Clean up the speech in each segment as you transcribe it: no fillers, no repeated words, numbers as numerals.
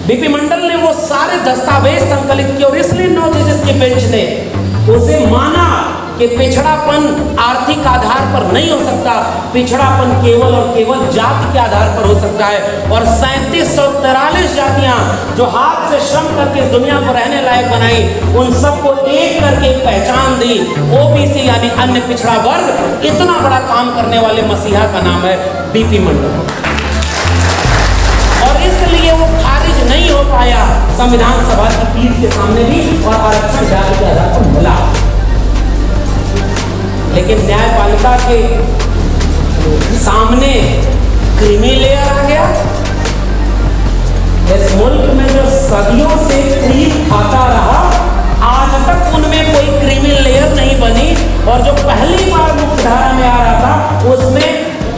BP मंडल ने वो सारे दस्तावेज संकलित किए और इसलिए 9 जजेस की बेंच ने उसे माना कि पिछड़ापन आर्थिक आधार पर नहीं हो सकता, पिछड़ापन केवल और केवल जाति के आधार पर हो सकता है। और 3743 जातियां जो हाथ से श्रम करके दुनिया को रहने लायक बनाई, उन सबको एक करके पहचान दी। ओबीसी यानी अन्य पिछड़ा वर्ग, इतना बड़ा काम करने वाले मसीहा का नाम है बीपी मंडल। और इसलिए वो खारिज नहीं हो पाया संविधान सभा की पीठ के सामने भी, और आरक्षण जाति के आधार पर मिला। लेकिन न्यायपालिका के सामने क्रीमी लेयर आ गया। इस मुल्क में जो सदियों से क्रीम खाता रहा, आज तक उनमें कोई क्रीमी लेयर नहीं बनी। और जो पहली बार मुख्यधारा में आ रहा था, उसमें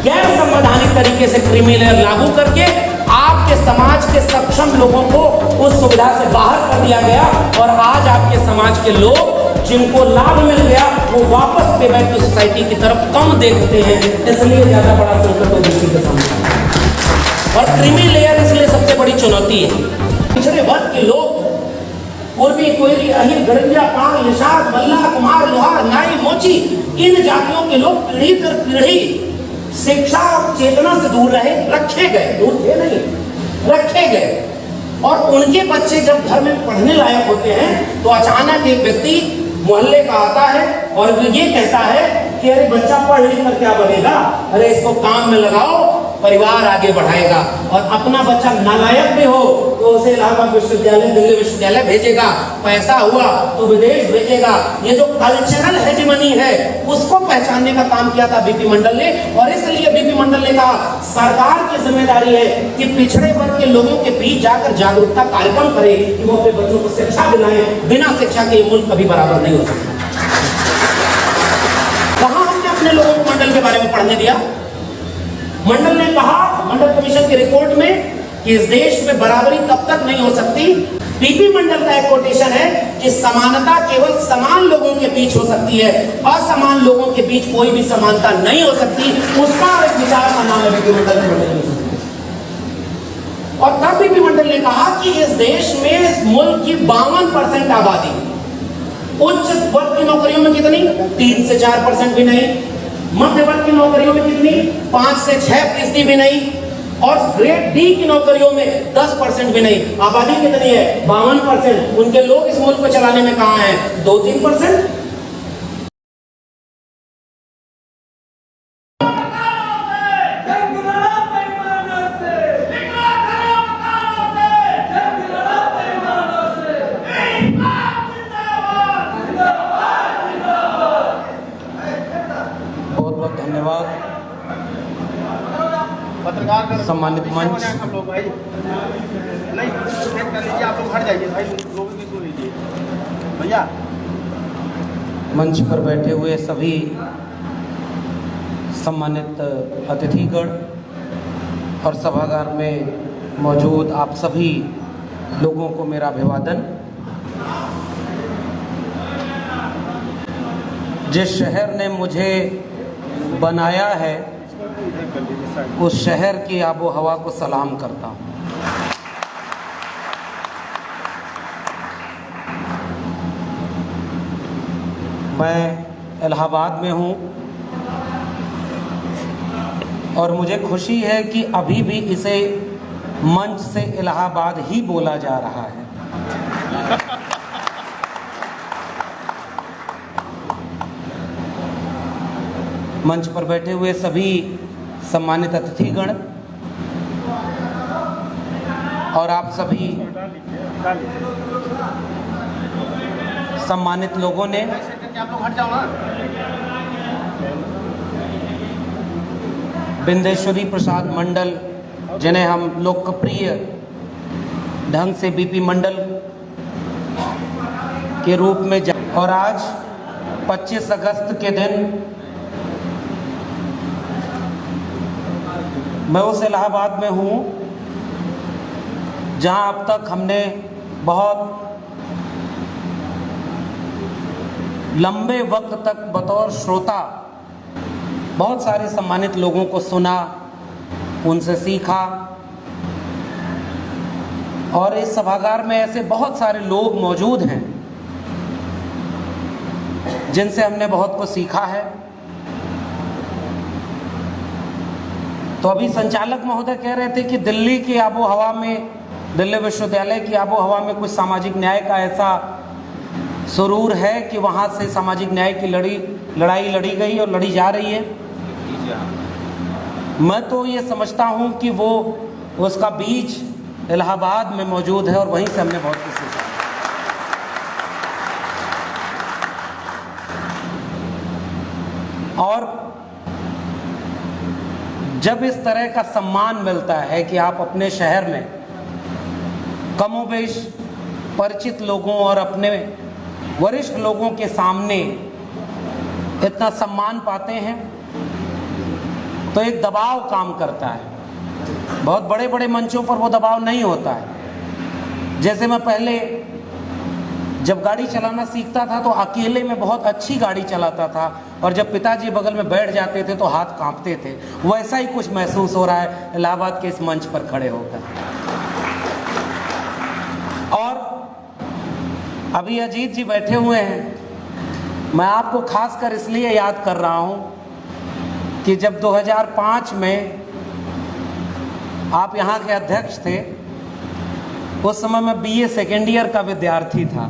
गैर संवैधानिक तरीके से क्रीमी लेयर लागू करके आपके समाज के सक्षम लोगों को उस सुविधा से बाहर कर दिया गया। और आज आपके समाज के लोग जिनको लाभ मिल गया, वो वापस पे बैक टू सोसाइटी की तरफ कम देखते हैं। इसलिए ज्यादा बड़ा संकट ओबीसी के सामने। और क्रीमी लेयर इसलिए सबसे बड़ी चुनौती है। पिछड़े वर्ग के लोग, पूर्वी, कोयरी, अहिर, गड़िया, पांग, निषाद, मल्ला, कुमार, लोहार, नाई, मोची, इन जातियों के लोग पीढ़ी दर पीढ़ी शिक्षा और चेतना से दूर रहे, रखे गए, दूर थे नहीं, रखे गए। और उनके बच्चे जब घर में पढ़ने लायक होते हैं, तो अचानक एक व्यक्ति मोहल्ले का आता है और वो ये कहता है कि अरे बच्चा पढ़ लिख कर क्या बनेगा, अरे इसको काम में लगाओ, परिवार आगे बढ़ाएगा। और अपना बच्चा नालायक भी हो तो उसे इलाहाबाद विश्वविद्यालय, दिल्ली विश्वविद्यालय भेजेगा, पैसा हुआ तो विदेश भेजेगा। ये जो कल्चरल हेजेमनी है, उसको पहचानने का काम किया था बीपी मंडल ने। और इसलिए बीपी मंडल ने कहा, सरकार की जिम्मेदारी है कि पिछड़े वर्ग के लोगों के बीच जाकर जागरूकता कार्यक्रम करे कि वो अपने बच्चों को शिक्षा दिलाएं। बिना शिक्षा के ये मुल्क कभी बराबर नहीं हो सकता। कहां हमने अपने लोगों को मंडल के बारे में पढ़ने दिया? मंडल ने कहा, मंडल कमीशन की रिपोर्ट में, कि इस देश में बराबरी तब तक नहीं हो सकती। बीपी मंडल का एक कोटेशन है कि समानता केवल समान लोगों के बीच हो सकती है, असमान लोगों के बीच कोई भी समानता नहीं हो सकती। उसका एक विचार का नाम है बीपी मंडल की। और तब बीपी मंडल ने कहा कि इस देश में, इस मुल्क की 52% आबादी उच्च वर्ग की नौकरियों में कितनी? 3 से 4% भी नहीं। मध्य वर्ग की नौकरियों में कितनी? 5 से 6% भी नहीं। और ग्रेड डी की नौकरियों में 10% भी नहीं। आबादी कितनी है? 52%। उनके लोग इस मुल्क को चलाने में कहां हैं? 2-3%। सम्मानित मंच, हम लोग भाई नहीं कर लीजिए, आप लोग हट जाइए भाई, लोग भी सुन लीजिए भैया। मंच पर बैठे हुए सभी सम्मानित अतिथिगण और सभागार में मौजूद आप सभी लोगों को मेरा अभिवादन। जिस शहर ने मुझे बनाया है, उस शहर की आबो हवा को सलाम करता हूँ। मैं इलाहाबाद में हूँ और मुझे खुशी है कि अभी भी इसे मंच से इलाहाबाद ही बोला जा रहा है। मंच पर बैठे हुए सभी सम्मानित अतिथिगण और आप सभी सम्मानित लोगों ने आप लोग हट जाओ ना। बिंदेश्वरी प्रसाद मंडल, जिन्हें हम लोकप्रिय ढंग से बीपी मंडल के रूप में और आज 25 अगस्त के दिन मैं उस इलाहाबाद में हूँ जहाँ अब तक हमने बहुत लंबे वक्त तक बतौर श्रोता बहुत सारे सम्मानित लोगों को सुना, उनसे सीखा और इस सभागार में ऐसे बहुत सारे लोग मौजूद हैं जिनसे हमने बहुत कुछ सीखा है। तो अभी संचालक महोदय कह रहे थे कि दिल्ली की आबो हवा में, दिल्ली विश्वविद्यालय की आबो हवा में कुछ सामाजिक न्याय का ऐसा सुरूर है कि वहाँ से सामाजिक न्याय की लड़ाई लड़ी गई और लड़ी जा रही है। मैं तो ये समझता हूँ कि वो उसका बीज इलाहाबाद में मौजूद है और वहीं से हमने बहुत कुछ सीखा। और जब इस तरह का सम्मान मिलता है कि आप अपने शहर में कमोबेश परिचित लोगों और अपने वरिष्ठ लोगों के सामने इतना सम्मान पाते हैं, तो एक दबाव काम करता है। बहुत बड़े बड़े मंचों पर वो दबाव नहीं होता है। जैसे मैं पहले जब गाड़ी चलाना सीखता था तो अकेले में बहुत अच्छी गाड़ी चलाता था, और जब पिताजी बगल में बैठ जाते थे तो हाथ कांपते थे। वैसा ही कुछ महसूस हो रहा है इलाहाबाद के इस मंच पर खड़े होकर। और अभी अजीत जी बैठे हुए हैं, मैं आपको खासकर इसलिए याद कर रहा हूं कि जब 2005 में आप यहाँ के अध्यक्ष थे, उस समय मैं BA सेकेंड ईयर का विद्यार्थी था,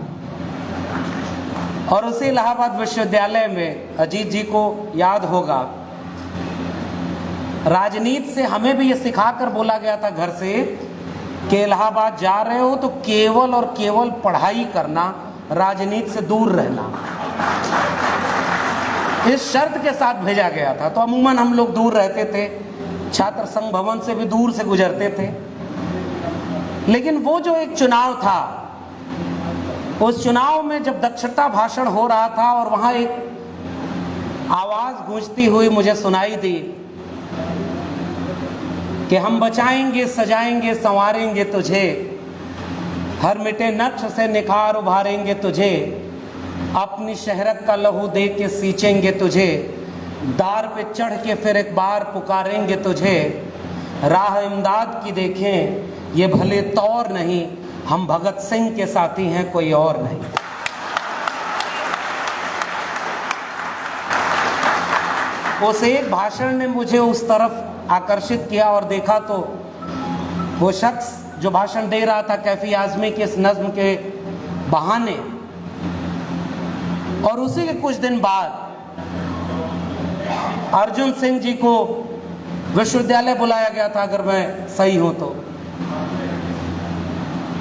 और उसी इलाहाबाद विश्वविद्यालय में अजीत जी को याद होगा, राजनीति से हमें भी ये सिखाकर बोला गया था घर से कि इलाहाबाद जा रहे हो तो केवल और केवल पढ़ाई करना, राजनीति से दूर रहना, इस शर्त के साथ भेजा गया था। तो अमूमन हम लोग दूर रहते थे, छात्र संघ भवन से भी दूर से गुजरते थे। लेकिन वो जो एक चुनाव था, उस चुनाव में जब दक्षता भाषण हो रहा था और वहां एक आवाज गूंजती हुई मुझे सुनाई दी कि हम बचाएंगे, सजाएंगे, संवारेंगे तुझे, हर मिटे नक्श से निखार उभारेंगे तुझे, अपनी शहरत का लहू दे के सींचेंगे तुझे, दार पे चढ़ के फिर एक बार पुकारेंगे तुझे, राह इमदाद की देखें ये भले तौर नहीं, हम भगत सिंह के साथी हैं कोई और नहीं। उस एक भाषण ने मुझे उस तरफ आकर्षित किया, और देखा तो वो शख्स जो भाषण दे रहा था कैफी आजमी के इस नज्म के बहाने, और उसी के कुछ दिन बाद अर्जुन सिंह जी को विश्वविद्यालय बुलाया गया था, अगर मैं सही हूं तो।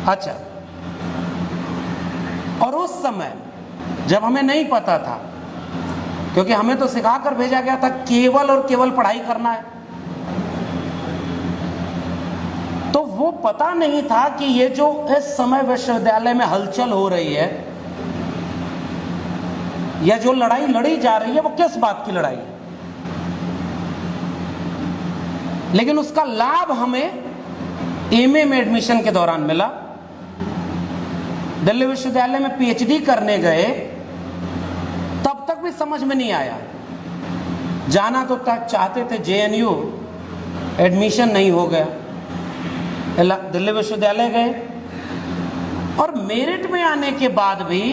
अच्छा, और उस समय जब हमें नहीं पता था, क्योंकि हमें तो सिखाकर भेजा गया था केवल और केवल पढ़ाई करना है, तो वो पता नहीं था कि ये जो इस समय विश्वविद्यालय में हलचल हो रही है या जो लड़ाई लड़ी जा रही है वो किस बात की लड़ाई है। लेकिन उसका लाभ हमें एमए में एडमिशन के दौरान मिला। दिल्ली विश्वविद्यालय में पीएचडी करने गए, तब तक भी समझ में नहीं आया। जाना तो तक चाहते थे जेएनयू, एडमिशन नहीं हो गया। दिल्ली विश्वविद्यालय गए, और मेरिट में आने के बाद भी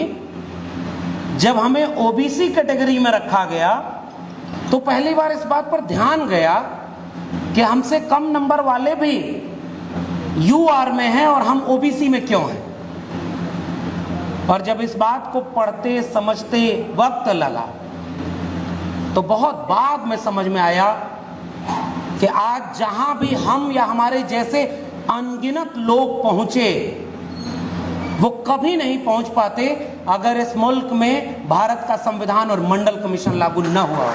जब हमें ओबीसी कैटेगरी में रखा गया तो पहली बार इस बात पर ध्यान गया कि हमसे कम नंबर वाले भी यूआर में हैं और हम ओबीसी में क्यों हैं। और जब इस बात को पढ़ते समझते वक्त लगा तो बहुत बाद में समझ में आया कि आज जहां भी हम या हमारे जैसे अनगिनत लोग पहुंचे, वो कभी नहीं पहुंच पाते अगर इस मुल्क में भारत का संविधान और मंडल कमीशन लागू न हुआ हो।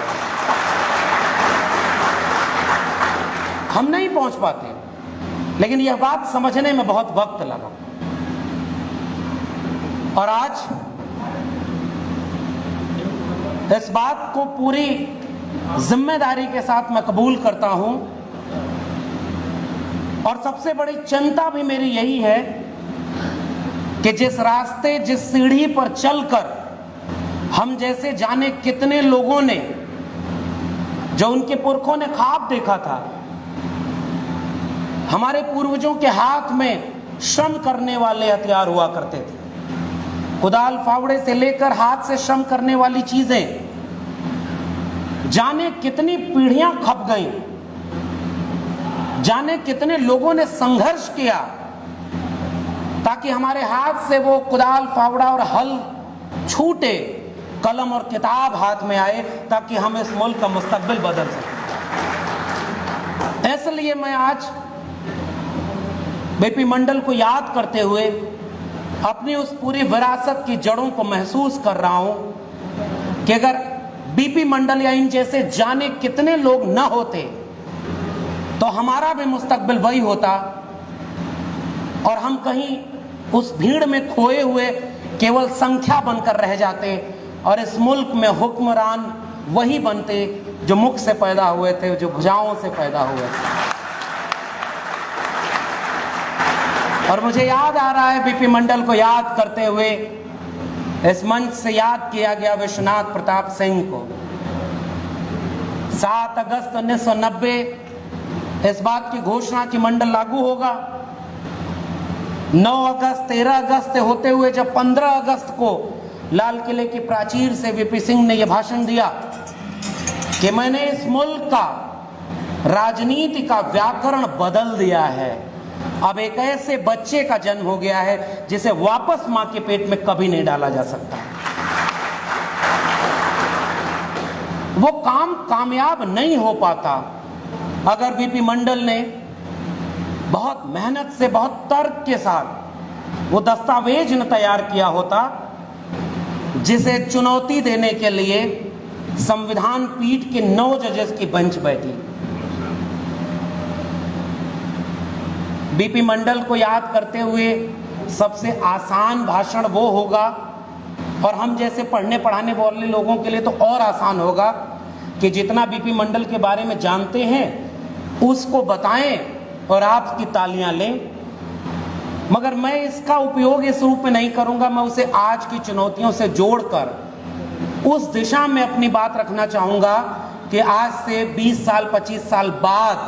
हम नहीं पहुंच पाते, लेकिन यह बात समझने में बहुत वक्त लगा। और आज इस बात को पूरी जिम्मेदारी के साथ मैं कबूल करता हूं, और सबसे बड़ी चिंता भी मेरी यही है कि जिस रास्ते, जिस सीढ़ी पर चलकर हम जैसे जाने कितने लोगों ने, जो उनके पुरखों ने ख्वाब देखा था, हमारे पूर्वजों के हाथ में श्रम करने वाले हथियार हुआ करते थे। कुदाल फावड़े से लेकर हाथ से श्रम करने वाली चीजें जाने कितनी पीढ़ियां खप गई, जाने कितने लोगों ने संघर्ष किया ताकि हमारे हाथ से वो कुदाल फावड़ा और हल छूटे, कलम और किताब हाथ में आए ताकि हम इस मुल्क का मुस्तकबिल बदल सकें। इसलिए मैं आज बीपी मंडल को याद करते हुए अपनी उस पूरी विरासत की जड़ों को महसूस कर रहा हूं कि अगर बीपी मंडल या इन जैसे जाने कितने लोग न होते तो हमारा भी मुस्तकबिल वही होता और हम कहीं उस भीड़ में खोए हुए केवल संख्या बनकर रह जाते और इस मुल्क में हुक्मरान वही बनते जो मुख से पैदा हुए थे, जो भुजाओं से पैदा हुए थे। और मुझे याद आ रहा है बीपी मंडल को याद करते हुए इस मंच से याद किया गया विश्वनाथ प्रताप सिंह को। 7 अगस्त 1990 इस बात की घोषणा कि मंडल लागू होगा। 9 अगस्त 13 अगस्त होते हुए जब 15 अगस्त को लाल किले की प्राचीर से वीपी सिंह ने यह भाषण दिया कि मैंने इस मुल्क का राजनीति का व्याकरण बदल दिया है, अब एक ऐसे बच्चे का जन्म हो गया है जिसे वापस मां के पेट में कभी नहीं डाला जा सकता। वो काम कामयाब नहीं हो पाता अगर वीपी मंडल ने बहुत मेहनत से, बहुत तर्क के साथ वो दस्तावेज न तैयार किया होता जिसे चुनौती देने के लिए संविधान पीठ के 9 जजेस की बेंच बैठी। बीपी मंडल को याद करते हुए सबसे आसान भाषण वो होगा, और हम जैसे पढ़ने पढ़ाने वाले लोगों के लिए तो और आसान होगा कि जितना बीपी मंडल के बारे में जानते हैं उसको बताएं और आपकी तालियां लें। मगर मैं इसका उपयोग इस रूप में नहीं करूंगा, मैं उसे आज की चुनौतियों से जोड़कर उस दिशा में अपनी बात रखना चाहूंगा कि आज से 20 साल 25 साल बाद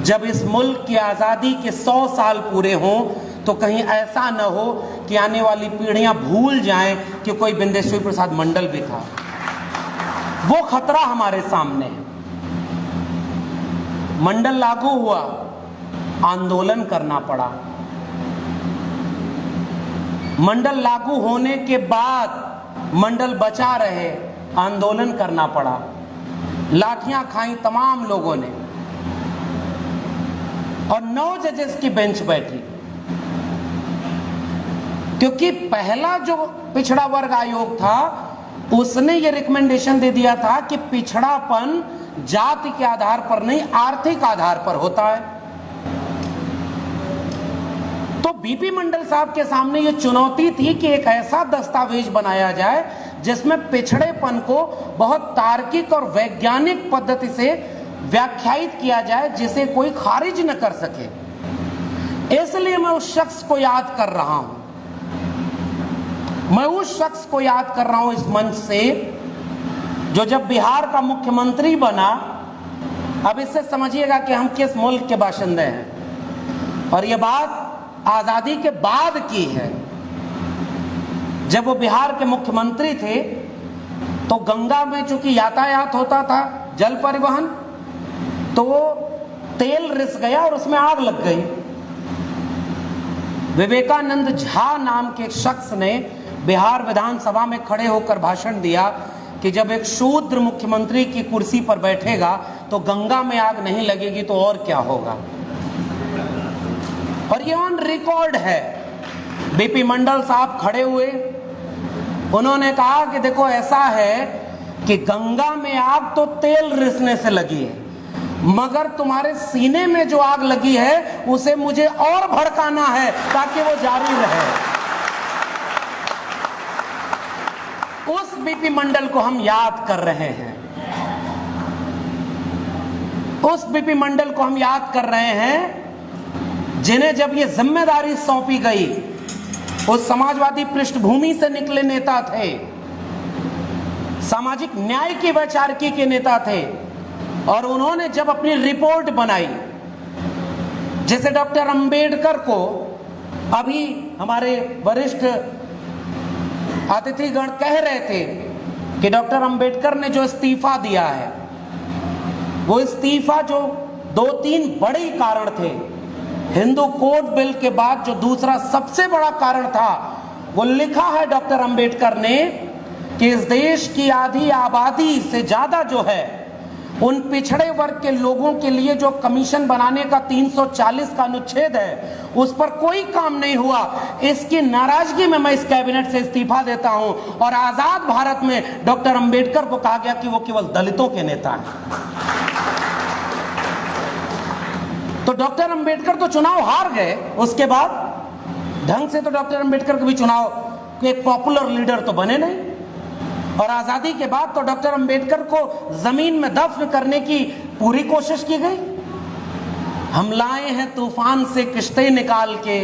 जब इस मुल्क की आज़ादी के 100 साल पूरे हों तो कहीं ऐसा न हो कि आने वाली पीढ़ियां भूल जाएं कि कोई बिंदेश्वरी प्रसाद मंडल भी था। वो खतरा हमारे सामने है। मंडल लागू हुआ, आंदोलन करना पड़ा। मंडल लागू होने के बाद मंडल बचा रहे, आंदोलन करना पड़ा। लाठियां खाई तमाम लोगों ने और 9 जजेस की बेंच बैठी, क्योंकि पहला जो पिछड़ा वर्ग आयोग था उसने ये रिकमेंडेशन दे दिया था कि पिछड़ापन जाति के आधार पर नहीं, आर्थिक आधार पर होता है। तो बीपी मंडल साहब के सामने ये चुनौती थी कि एक ऐसा दस्तावेज बनाया जाए जिसमें पिछड़ेपन को बहुत तार्किक और वैज्ञानिक पद्धति से व्याख्यायित किया जाए जिसे कोई खारिज न कर सके। इसलिए मैं उस शख्स को याद कर रहा हूं, मैं उस शख्स को याद कर रहा हूं इस मंच से जो जब बिहार का मुख्यमंत्री बना, अब इससे समझिएगा कि हम किस मुल्क के बाशिंदे हैं, और यह बात आजादी के बाद की है। जब वो बिहार के मुख्यमंत्री थे तो गंगा में चूंकि यातायात होता था, जल परिवहन, तो तेल रिस गया और उसमें आग लग गई। विवेकानंद झा नाम के एक शख्स ने बिहार विधानसभा में खड़े होकर भाषण दिया कि जब एक शूद्र मुख्यमंत्री की कुर्सी पर बैठेगा तो गंगा में आग नहीं लगेगी तो और क्या होगा। और ये ऑन रिकॉर्ड है। बीपी मंडल साहब खड़े हुए, उन्होंने कहा कि देखो ऐसा है कि गंगा में आग तो तेल रिसने से लगी है, मगर तुम्हारे सीने में जो आग लगी है उसे मुझे और भड़काना है ताकि वो जारी रहे। उस बीपी मंडल को हम याद कर रहे हैं, उस बीपी मंडल को हम याद कर रहे हैं जिन्हें जब ये जिम्मेदारी सौंपी गई, उस समाजवादी पृष्ठभूमि से निकले नेता थे, सामाजिक न्याय की वैचारिकी के नेता थे, और उन्होंने जब अपनी रिपोर्ट बनाई जैसे डॉक्टर अंबेडकर को अभी हमारे वरिष्ठ अतिथिगण कह रहे थे कि डॉक्टर अंबेडकर ने जो इस्तीफा दिया है, वो इस्तीफा जो 2-3 बड़े कारण थे। हिंदू कोड बिल के बाद जो दूसरा सबसे बड़ा कारण था, वो लिखा है डॉक्टर अंबेडकर ने कि इस देश की आधी आबादी से ज्यादा जो है उन पिछड़े वर्ग के लोगों के लिए जो कमीशन बनाने का 340 का अनुच्छेद है, उस पर कोई काम नहीं हुआ। इसकी नाराजगी में मैं इस कैबिनेट से इस्तीफा देता हूं। और आजाद भारत में डॉक्टर अंबेडकर को कहा गया कि वो केवल दलितों के नेता हैं। तो डॉक्टर अंबेडकर तो चुनाव हार गए, उसके बाद ढंग से तो डॉक्टर अंबेडकर कभी चुनाव एक पॉपुलर लीडर तो बने नहीं। और आजादी के बाद तो डॉक्टर अंबेडकर को जमीन में दफन करने की पूरी कोशिश की गई। हम लाए हैं तूफान से किश्ती निकाल के,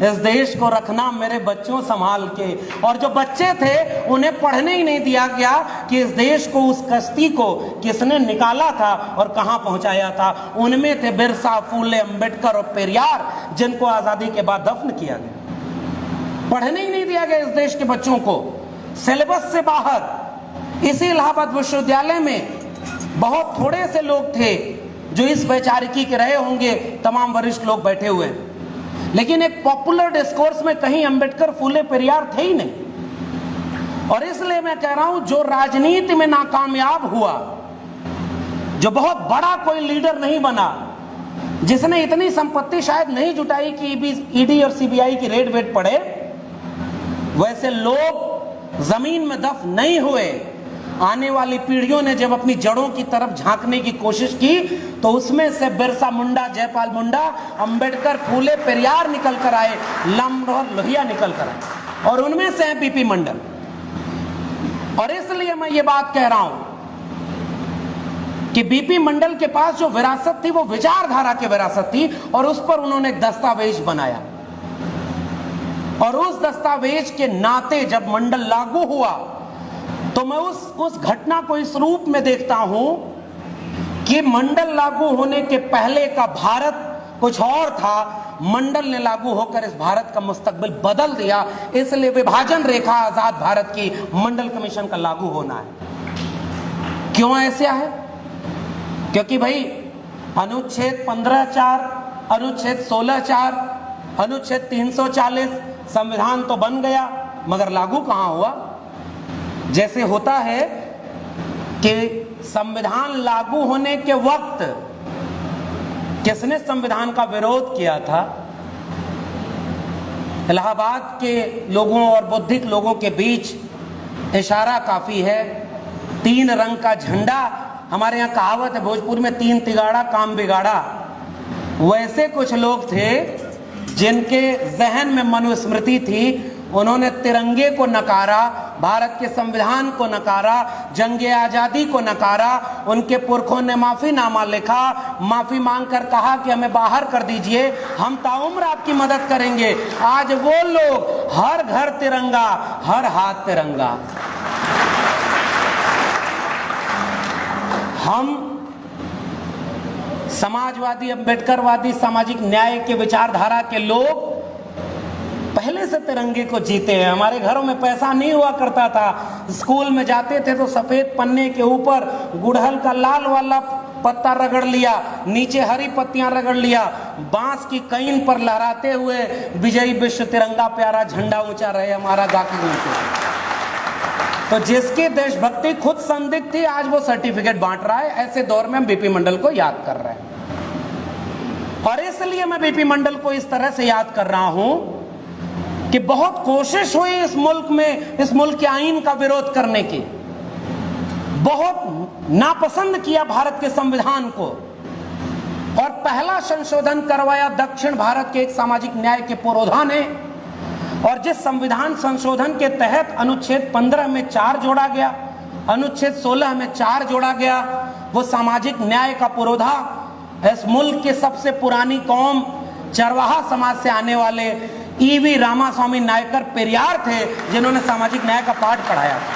इस देश को रखना मेरे बच्चों संभाल के। और जो बच्चे थे उन्हें पढ़ने ही नहीं दिया गया कि इस देश को, उस कश्ती को किसने निकाला था और कहां पहुंचाया था। उनमें थे बिरसा, फूले, अंबेडकर और पेरियार, जिनको आजादी के बाद दफन किया गया। पढ़ने ही नहीं दिया गया इस देश के बच्चों को, सिलेबस से बाहर। इसी इलाहाबाद विश्वविद्यालय में बहुत थोड़े से लोग थे जो इस वैचारिकी के रहे होंगे, तमाम वरिष्ठ लोग बैठे हुए, लेकिन एक पॉपुलर डिस्कोर्स में कहीं अंबेडकर, फूले, पेरियार थे ही नहीं। और इसलिए मैं कह रहा हूं, जो राजनीति में नाकामयाब हुआ, जो बहुत बड़ा कोई लीडर नहीं बना, जिसने इतनी संपत्ति शायद नहीं जुटाई कि ईडी और सीबीआई की रेड वेट पड़े, वैसे लोग जमीन में दफन नहीं हुए। आने वाली पीढ़ियों ने जब अपनी जड़ों की तरफ झांकने की कोशिश की, तो उसमें से बिरसा मुंडा, जयपाल मुंडा, अंबेडकर, फूले, पेरियार निकल कर आए, लामरोहर लोहिया निकल कर आए, और उनमें से है बीपी मंडल। और इसलिए मैं ये बात कह रहा हूं कि बीपी मंडल के पास जो विरासत थी, वो विचारधारा की विरासत थी, और उस पर उन्होंने एक दस्तावेज बनाया। और उस दस्तावेज के नाते जब मंडल लागू हुआ, तो मैं उस घटना को इस रूप में देखता हूं कि मंडल लागू होने के पहले का भारत कुछ और था, मंडल ने लागू होकर इस भारत का मुस्तकबिल बदल दिया। इसलिए विभाजन रेखा आजाद भारत की मंडल कमीशन का लागू होना है। क्यों ऐसा है? क्योंकि भाई अनुच्छेद 15(4), अनुच्छेद 16(4), अनुच्छेद 340, संविधान तो बन गया, मगर लागू कहां हुआ? जैसे होता है कि संविधान लागू होने के वक्त किसने संविधान का विरोध किया था? इलाहाबाद के लोगों और बौद्धिक लोगों के बीच इशारा काफी है। 3 रंग का झंडा, हमारे यहाँ कहावत है भोजपुर में, 3 तिगाड़ा काम बिगाड़ा। वैसे कुछ लोग थे जिनके जहन में मनुस्मृति थी, उन्होंने तिरंगे को नकारा, भारत के संविधान को नकारा, जंगे आजादी को नकारा। उनके पुरखों ने माफीनामा लिखा, माफी मांगकर कहा कि हमें बाहर कर दीजिए, हम ताउम्र आपकी मदद करेंगे। आज वो लोग, हर घर तिरंगा, हर हाथ तिरंगा। हम समाजवादी, अंबेडकरवादी, सामाजिक न्याय के विचारधारा के लोग पहले से तिरंगे को जीते हैं। हमारे घरों में पैसा नहीं हुआ करता था, स्कूल में जाते थे तो सफेद पन्ने के ऊपर गुड़हल का लाल वाला पत्ता रगड़ लिया, नीचे हरी पत्तियां रगड़ लिया, बांस की कईन पर लहराते हुए विजयी विश्व तिरंगा प्यारा झंडा ऊंचा रहे हमारा गाकी ऊंचे। तो जिसकी देशभक्ति खुद संदिग्ध थी, आज वो सर्टिफिकेट बांट रहा है। ऐसे दौर में हम बीपी मंडल को याद कर रहे हैं। और इसलिए मैं बीपी मंडल को इस तरह से याद कर रहा हूं कि बहुत कोशिश हुई इस मुल्क में, इस मुल्क के आईन का विरोध करने की, बहुत नापसंद किया भारत के संविधान को, और पहला संशोधन करवाया दक्षिण भारत के एक सामाजिक न्याय के पुरोधा ने। और जिस संविधान संशोधन के तहत अनुच्छेद 15 में 4 जोड़ा गया, अनुच्छेद 16 में 4 जोड़ा गया, वो सामाजिक न्याय का पुरोधा इस मुल्क के सबसे पुरानी कौम चरवाहा समाज से आने वाले ईवी रामास्वामी नायकर पेरियार थे, जिन्होंने सामाजिक न्याय का पाठ पढ़ाया था।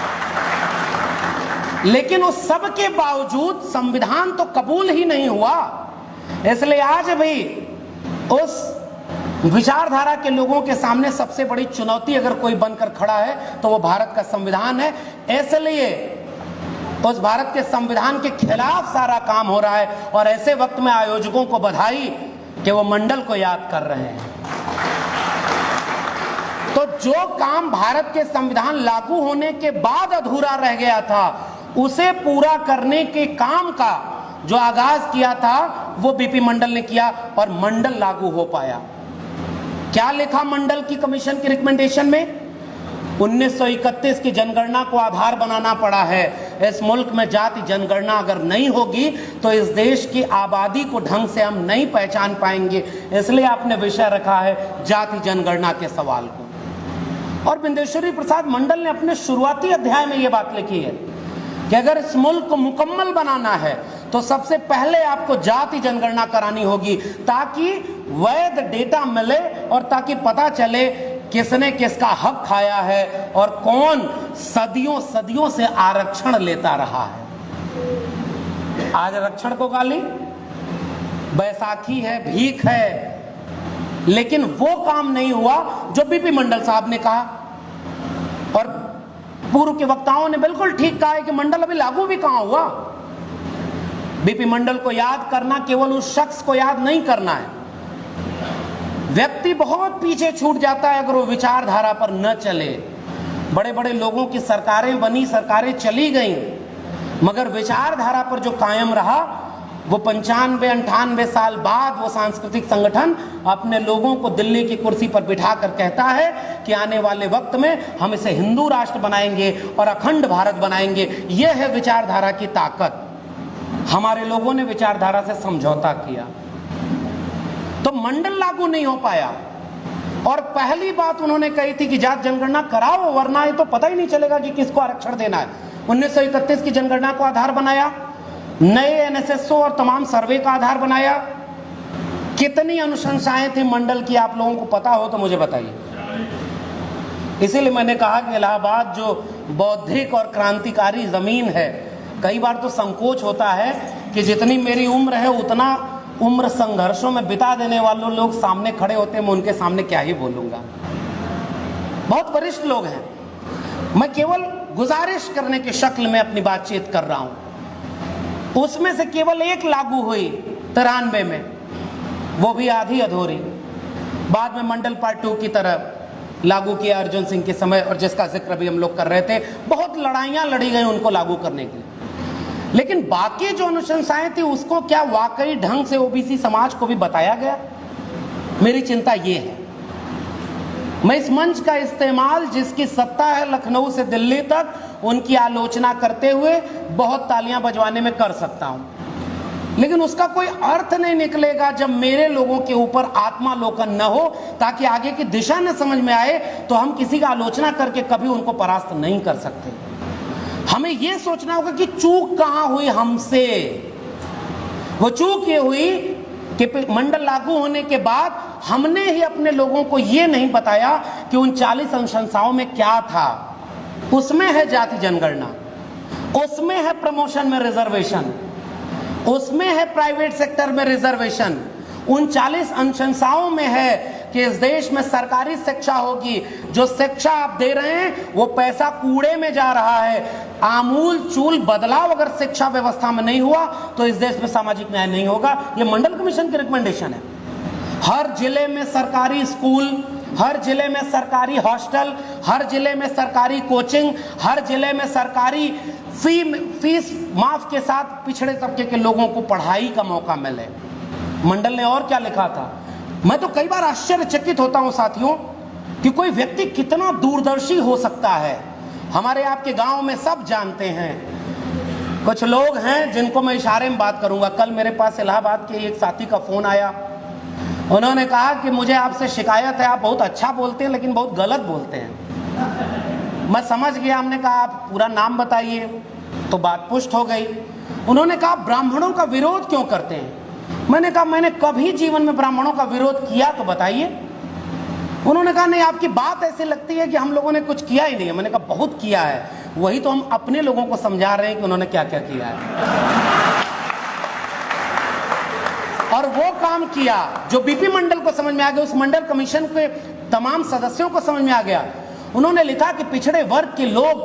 लेकिन उस सब के बावजूद संविधान तो कबूल ही नहीं हुआ। इसलिए आज भी उस विचारधारा के लोगों के सामने सबसे बड़ी चुनौती अगर कोई बनकर खड़ा है तो वो भारत का संविधान है। इसलिए उस भारत के संविधान के खिलाफ सारा काम हो रहा है और ऐसे वक्त में आयोजकों को बधाई कि वो मंडल को याद कर रहे हैं। तो जो काम भारत के संविधान लागू होने के बाद अधूरा रह गया था, उसे पूरा करने के काम का जो आगाज किया था वो बीपी मंडल ने किया और मंडल लागू हो पाया। क्या लिखा मंडल की कमीशन की रिकमेंडेशन में? 1931 की जनगणना को आधार बनाना पड़ा है। इस मुल्क में जाति जनगणना अगर नहीं होगी तो इस देश की आबादी को ढंग से हम नहीं पहचान पाएंगे। इसलिए आपने विषय रखा है जाति जनगणना के सवाल को। और बिंदेश्वरी प्रसाद मंडल ने अपने शुरुआती अध्याय में यह बात लिखी है कि अगर इस मुल्क को मुकम्मल बनाना है तो सबसे पहले आपको जाति जनगणना करानी होगी ताकि वैध डेटा मिले और ताकि पता चले किसने किसका हक खाया है और कौन सदियों सदियों से आरक्षण लेता रहा है। आज आरक्षण को गाली, बैसाखी है, भीख है, लेकिन वो काम नहीं हुआ जो बीपी मंडल साहब ने कहा। और पूर्व के वक्ताओं ने बिल्कुल ठीक कहा है कि मंडल अभी लागू भी कहां हुआ। बीपी मंडल को याद करना केवल उस शख्स को याद नहीं करना है। व्यक्ति बहुत पीछे छूट जाता है अगर वो विचारधारा पर न चले। बड़े बड़े लोगों की सरकारें बनी, सरकारें चली गईं, मगर विचारधारा पर जो कायम रहा वो 95-98 साल बाद वो सांस्कृतिक संगठन अपने लोगों को दिल्ली की कुर्सी पर बिठा कर कहता है कि आने वाले वक्त में हम इसे हिंदू राष्ट्र बनाएंगे और अखंड भारत बनाएंगे। यह है विचारधारा की ताकत। हमारे लोगों ने विचारधारा से समझौता किया तो मंडल लागू नहीं हो पाया। और पहली बात उन्होंने कही थी कि जाति जनगणना कराओ, वरना ये तो पता ही नहीं चलेगा कि किसको आरक्षण देना है। 1931 की जनगणना को आधार बनाया, नए एनएसएसओ और तमाम सर्वे का आधार बनाया। कितनी अनुशंसाएं थी मंडल की, आप लोगों को पता हो तो मुझे बताइए। इसीलिए मैंने कहा कि इलाहाबाद जो बौद्धिक और क्रांतिकारी जमीन है, कई बार तो संकोच होता है कि जितनी मेरी उम्र है उतना उम्र संघर्षों में बिता देने वालों लोग सामने खड़े होते हैं, मैं उनके सामने क्या ही बोलूंगा। बहुत वरिष्ठ लोग हैं, मैं केवल गुजारिश करने की शक्ल में अपनी बातचीत कर रहा हूं। उसमें से केवल एक लागू हुई 93 में, वो भी आधी अधूरी। बाद में मंडल पार्ट 2 की तरह लागू किया अर्जुन सिंह के समय, और जिसका जिक्र भी हम लोग कर रहे थे। बहुत लड़ाइयां लड़ी गई उनको लागू करने के लिए, लेकिन बाकी जो अनुशंसाएं थी उसको क्या वाकई ढंग से ओबीसी समाज को भी बताया गया? मेरी चिंता ये है। मैं इस मंच का इस्तेमाल, जिसकी सत्ता है लखनऊ से दिल्ली तक, उनकी आलोचना करते हुए बहुत तालियां बजवाने में कर सकता हूं, लेकिन उसका कोई अर्थ नहीं निकलेगा जब मेरे लोगों के ऊपर आत्मालोकन न हो, ताकि आगे की दिशा न समझ में आए तो हम किसी का आलोचना करके कभी उनको परास्त नहीं कर सकते। हमें यह सोचना होगा कि चूक कहां हुई हमसे। वो चूक ये हुई कि मंडल लागू होने के बाद हमने ही अपने लोगों को यह नहीं बताया कि उन 40 अनुशंसाओं में क्या था। उसमें है जाति जनगणना, उसमें है प्रमोशन में रिजर्वेशन, उसमें है प्राइवेट सेक्टर में रिजर्वेशन। उन 40 अनुशंसाओं में है कि इस देश में सरकारी शिक्षा होगी। जो शिक्षा आप दे रहे हैं वो पैसा कूड़े में जा रहा है। आमूल चूल बदलाव अगर शिक्षा व्यवस्था में नहीं हुआ तो इस देश में सामाजिक न्याय नहीं होगा। ये मंडल कमीशन की रिकमेंडेशन है। हर जिले में सरकारी स्कूल, हर जिले में सरकारी हॉस्टल, हर जिले में सरकारी कोचिंग, हर जिले में सरकारी फीस माफ के साथ पिछड़े तबके के लोगों को पढ़ाई का मौका मिले। मंडल ने और क्या लिखा था? मैं तो कई बार आश्चर्यचकित होता हूं साथियों कि कोई व्यक्ति कितना दूरदर्शी हो सकता है। हमारे आपके गांव में सब जानते हैं। कुछ लोग हैं जिनको मैं इशारे में बात करूंगा। कल मेरे पास इलाहाबाद के एक साथी का फोन आया। उन्होंने कहा कि मुझे आपसे शिकायत है, आप बहुत अच्छा बोलते हैं लेकिन बहुत गलत बोलते हैं। मैं समझ गया। हमने कहा आप पूरा नाम बताइए, तो बात पुष्ट हो गई। उन्होंने कहा ब्राह्मणों का विरोध क्यों करते हैं? मैंने कहा मैंने कभी जीवन में ब्राह्मणों का विरोध किया तो बताइए। उन्होंने कहा नहीं, आपकी बात ऐसी लगती है कि हम लोगों ने कुछ किया ही नहीं है। मैंने कहा बहुत किया है, वही तो हम अपने लोगों को समझा रहे हैं कि उन्होंने क्या क्या किया है। और और वो काम किया जो बीपी मंडल को समझ में आ गया, उस मंडल कमीशन के तमाम सदस्यों को समझ में आ गया। उन्होंने लिखा कि पिछड़े वर्ग के लोग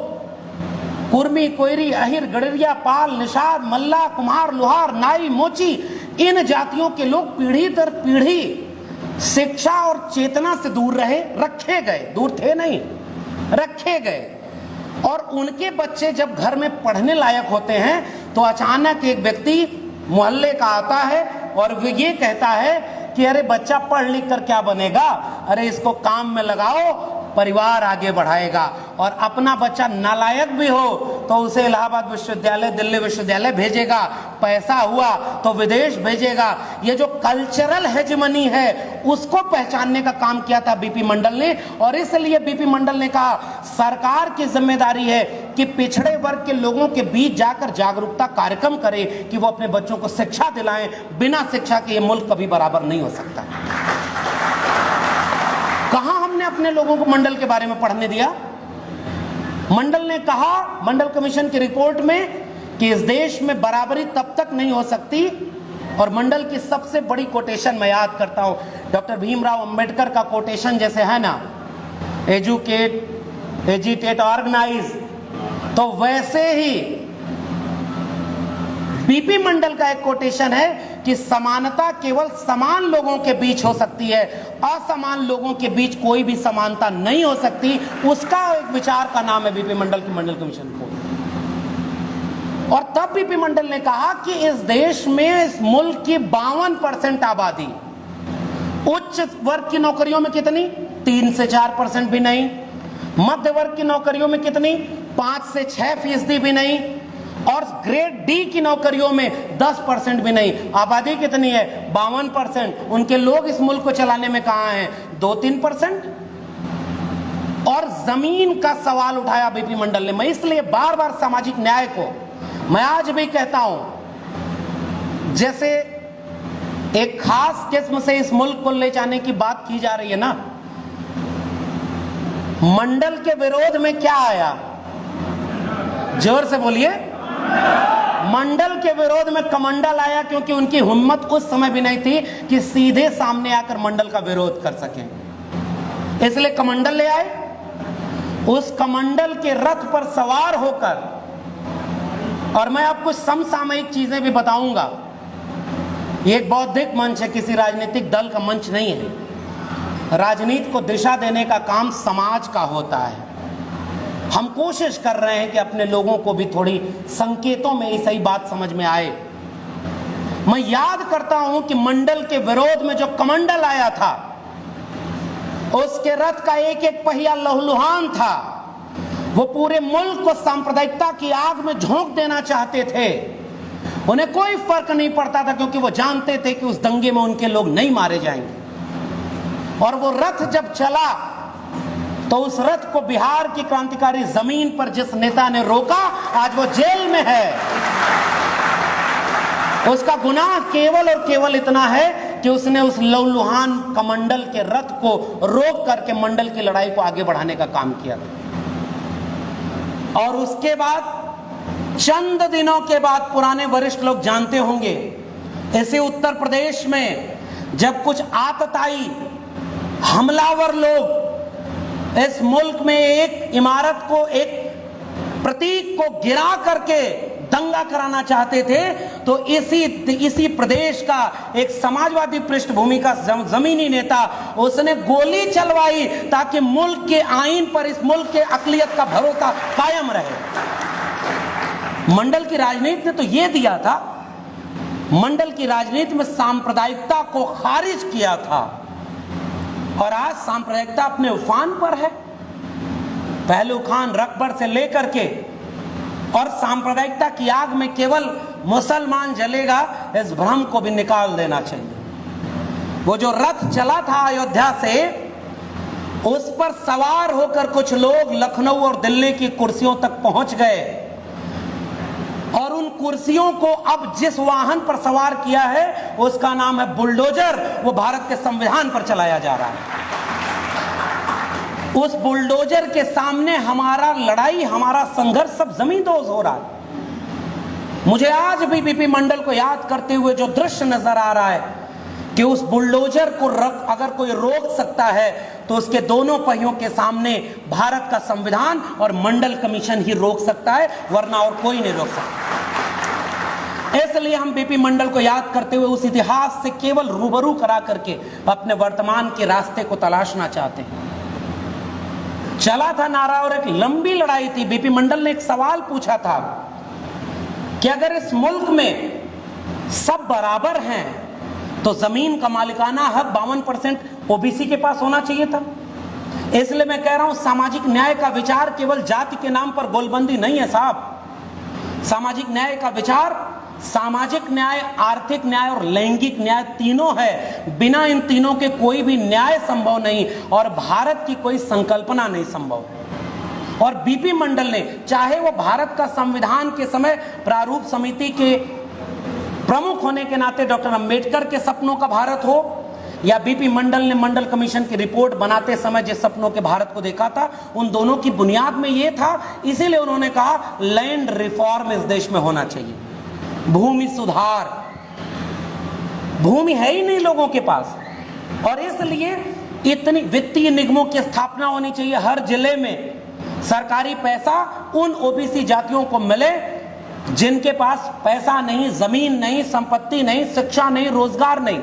कुर्मी, कोयरी, अहिर, गडरिया, पाल, निषाद, मल्ला, कुम्हार, लोहार, नाई, मोची, इन जातियों के लोग पीढ़ी दर पीढ़ी शिक्षा और चेतना से दूर रहे, रखे गए, दूर थे नहीं, रखे गए। और उनके बच्चे जब घर में पढ़ने लायक होते हैं तो अचानक एक व्यक्ति मोहल्ले का आता है और वो ये कहता है कि अरे बच्चा पढ़ लिख कर क्या बनेगा, अरे इसको काम में लगाओ, परिवार आगे बढ़ाएगा। और अपना बच्चा नालायक भी हो तो उसे इलाहाबाद विश्वविद्यालय, दिल्ली विश्वविद्यालय भेजेगा, पैसा हुआ तो विदेश भेजेगा। ये जो कल्चरल हेजेमनी है उसको पहचानने का काम किया था बीपी मंडल ने। और इसलिए बीपी मंडल ने कहा सरकार की जिम्मेदारी है कि पिछड़े वर्ग के लोगों के बीच जाकर जागरूकता कार्यक्रम करे कि वो अपने बच्चों को शिक्षा दिलाएं। बिना शिक्षा के ये मुल्क कभी बराबर नहीं हो सकता। कहां हमने अपने लोगों को मंडल के बारे में पढ़ने दिया? मंडल ने कहा, मंडल कमीशन की रिपोर्ट में, कि इस देश में बराबरी तब तक नहीं हो सकती। और मंडल की सबसे बड़ी कोटेशन मैं याद करता हूं, डॉक्टर भीमराव अंबेडकर का कोटेशन जैसे है ना, एजुकेट, एजिटेट, ऑर्गेनाइज, तो वैसे ही बीपी मंडल का एक कोटेशन है कि समानता केवल समान लोगों के बीच हो सकती है, असमान लोगों के बीच कोई भी समानता नहीं हो सकती। उसका एक विचार का नाम है बीपी मंडल की मंडल कमीशन को। और तब बीपी मंडल ने कहा कि इस देश में, इस मुल्क की 52% आबादी उच्च वर्ग की नौकरियों में कितनी? 3 से 4% भी नहीं। मध्य वर्ग की नौकरियों में कितनी? 5 से 6% भी नहीं। और ग्रेड डी की नौकरियों में 10% भी नहीं। आबादी कितनी है? 52%। उनके लोग इस मुल्क को चलाने में कहां हैं? 2-3%। और जमीन का सवाल उठाया बीपी मंडल ने। मैं इसलिए बार बार सामाजिक न्याय को मैं आज भी कहता हूं, जैसे एक खास किस्म से इस मुल्क को ले जाने की बात की जा रही है ना, मंडल के विरोध में क्या आया? जोर से बोलिए। मंडल के विरोध में कमंडल आया, क्योंकि उनकी हिम्मत उस समय भी नहीं थी कि सीधे सामने आकर मंडल का विरोध कर सकें, इसलिए कमंडल ले आए। उस कमंडल के रथ पर सवार होकर, और मैं आपको समसामयिक चीजें भी बताऊंगा, ये एक बौद्धिक मंच है, किसी राजनीतिक दल का मंच नहीं है। राजनीति को दिशा देने का काम समाज का होता है। हम कोशिश कर रहे हैं कि अपने लोगों को भी थोड़ी संकेतों में ही सही बात समझ में आए। मैं याद करता हूं कि मंडल के विरोध में जो कमंडल आया था, उसके रथ का एक एक पहिया लहूलुहान था। वो पूरे मुल्क को सांप्रदायिकता की आग में झोंक देना चाहते थे। उन्हें कोई फर्क नहीं पड़ता था, क्योंकि वो जानते थे कि उस दंगे में उनके लोग नहीं मारे जाएंगे। और वो रथ जब चला तो उस रथ को बिहार की क्रांतिकारी जमीन पर जिस नेता ने रोका, आज वो जेल में है। उसका गुनाह केवल और केवल इतना है कि उसने उस लहूलुहान कमंडल के रथ को रोक करके मंडल की लड़ाई को आगे बढ़ाने का काम किया था। और उसके बाद चंद दिनों के बाद, पुराने वरिष्ठ लोग जानते होंगे, ऐसे उत्तर प्रदेश में जब कुछ आतताई हमलावर लोग इस मुल्क में एक इमारत को, एक प्रतीक को गिरा करके दंगा कराना चाहते थे, तो इसी प्रदेश का एक समाजवादी पृष्ठभूमि का जमीनी नेता, उसने गोली चलवाई ताकि मुल्क के आईन पर, इस मुल्क के अक़लियत का भरोसा कायम रहे। मंडल की राजनीति ने तो यह दिया था, मंडल की राजनीति में सांप्रदायिकता को खारिज किया था। और आज सांप्रदायिकता अपने उफान पर है। पहलू खान रकबर से लेकर के, और सांप्रदायिकता की आग में केवल मुसलमान जलेगा, इस भ्रम को भी निकाल देना चाहिए। वो जो रथ चला था अयोध्या से, उस पर सवार होकर कुछ लोग लखनऊ और दिल्ली की कुर्सियों तक पहुंच गए, और उन कुर्सियों को अब जिस वाहन पर सवार किया है उसका नाम है बुलडोजर। वो भारत के संविधान पर चलाया जा रहा है। उस बुलडोजर के सामने हमारा लड़ाई, हमारा संघर्ष सब जमींदोज हो रहा है। मुझे आज भी बीपी मंडल को याद करते हुए जो दृश्य नजर आ रहा है कि उस बुलडोजर को अगर कोई रोक सकता है तो उसके दोनों पहियों के सामने भारत का संविधान और मंडल कमीशन ही रोक सकता है, वरना और कोई नहीं रोक सकता। इसलिए हम बीपी मंडल को याद करते हुए उस इतिहास से केवल रूबरू करा करके अपने वर्तमान के रास्ते को तलाशना चाहते हैं। चला था नारा और एक लंबी लड़ाई थी। बीपी मंडल ने एक सवाल पूछा था कि अगर इस मुल्क में सब बराबर हैं तो जमीन का मालिकाना हक 52% ओबीसी के पास होना चाहिए था। इसलिए मैं कह रहा हूं सामाजिक न्याय का विचार केवल जाति के नाम पर गोलबंदी नहीं है साहब। सामाजिक न्याय का विचार सामाजिक न्याय, आर्थिक न्याय और लैंगिक न्याय तीनों है। बिना इन तीनों के कोई भी न्याय संभव नहीं और भारत की कोई संकल्पना नहीं संभव है। और बीपी मंडल ने, चाहे वो भारत का संविधान के समय प्रारूप समिति के प्रमुख होने के नाते डॉक्टर अंबेडकर के सपनों का भारत हो, या बीपी मंडल ने मंडल कमीशन की रिपोर्ट बनाते समय जिस सपनों के भारत को देखा था, उन दोनों की बुनियाद में ये था। इसीलिए उन्होंने कहा लैंड रिफॉर्म इस देश में होना चाहिए, भूमि सुधार। भूमि है ही नहीं लोगों के पास, और इसलिए इतनी वित्तीय निगमों की स्थापना होनी चाहिए। हर जिले में सरकारी पैसा उन ओबीसी जातियों को मिले जिनके पास पैसा नहीं, जमीन नहीं, संपत्ति नहीं, शिक्षा नहीं, रोजगार नहीं।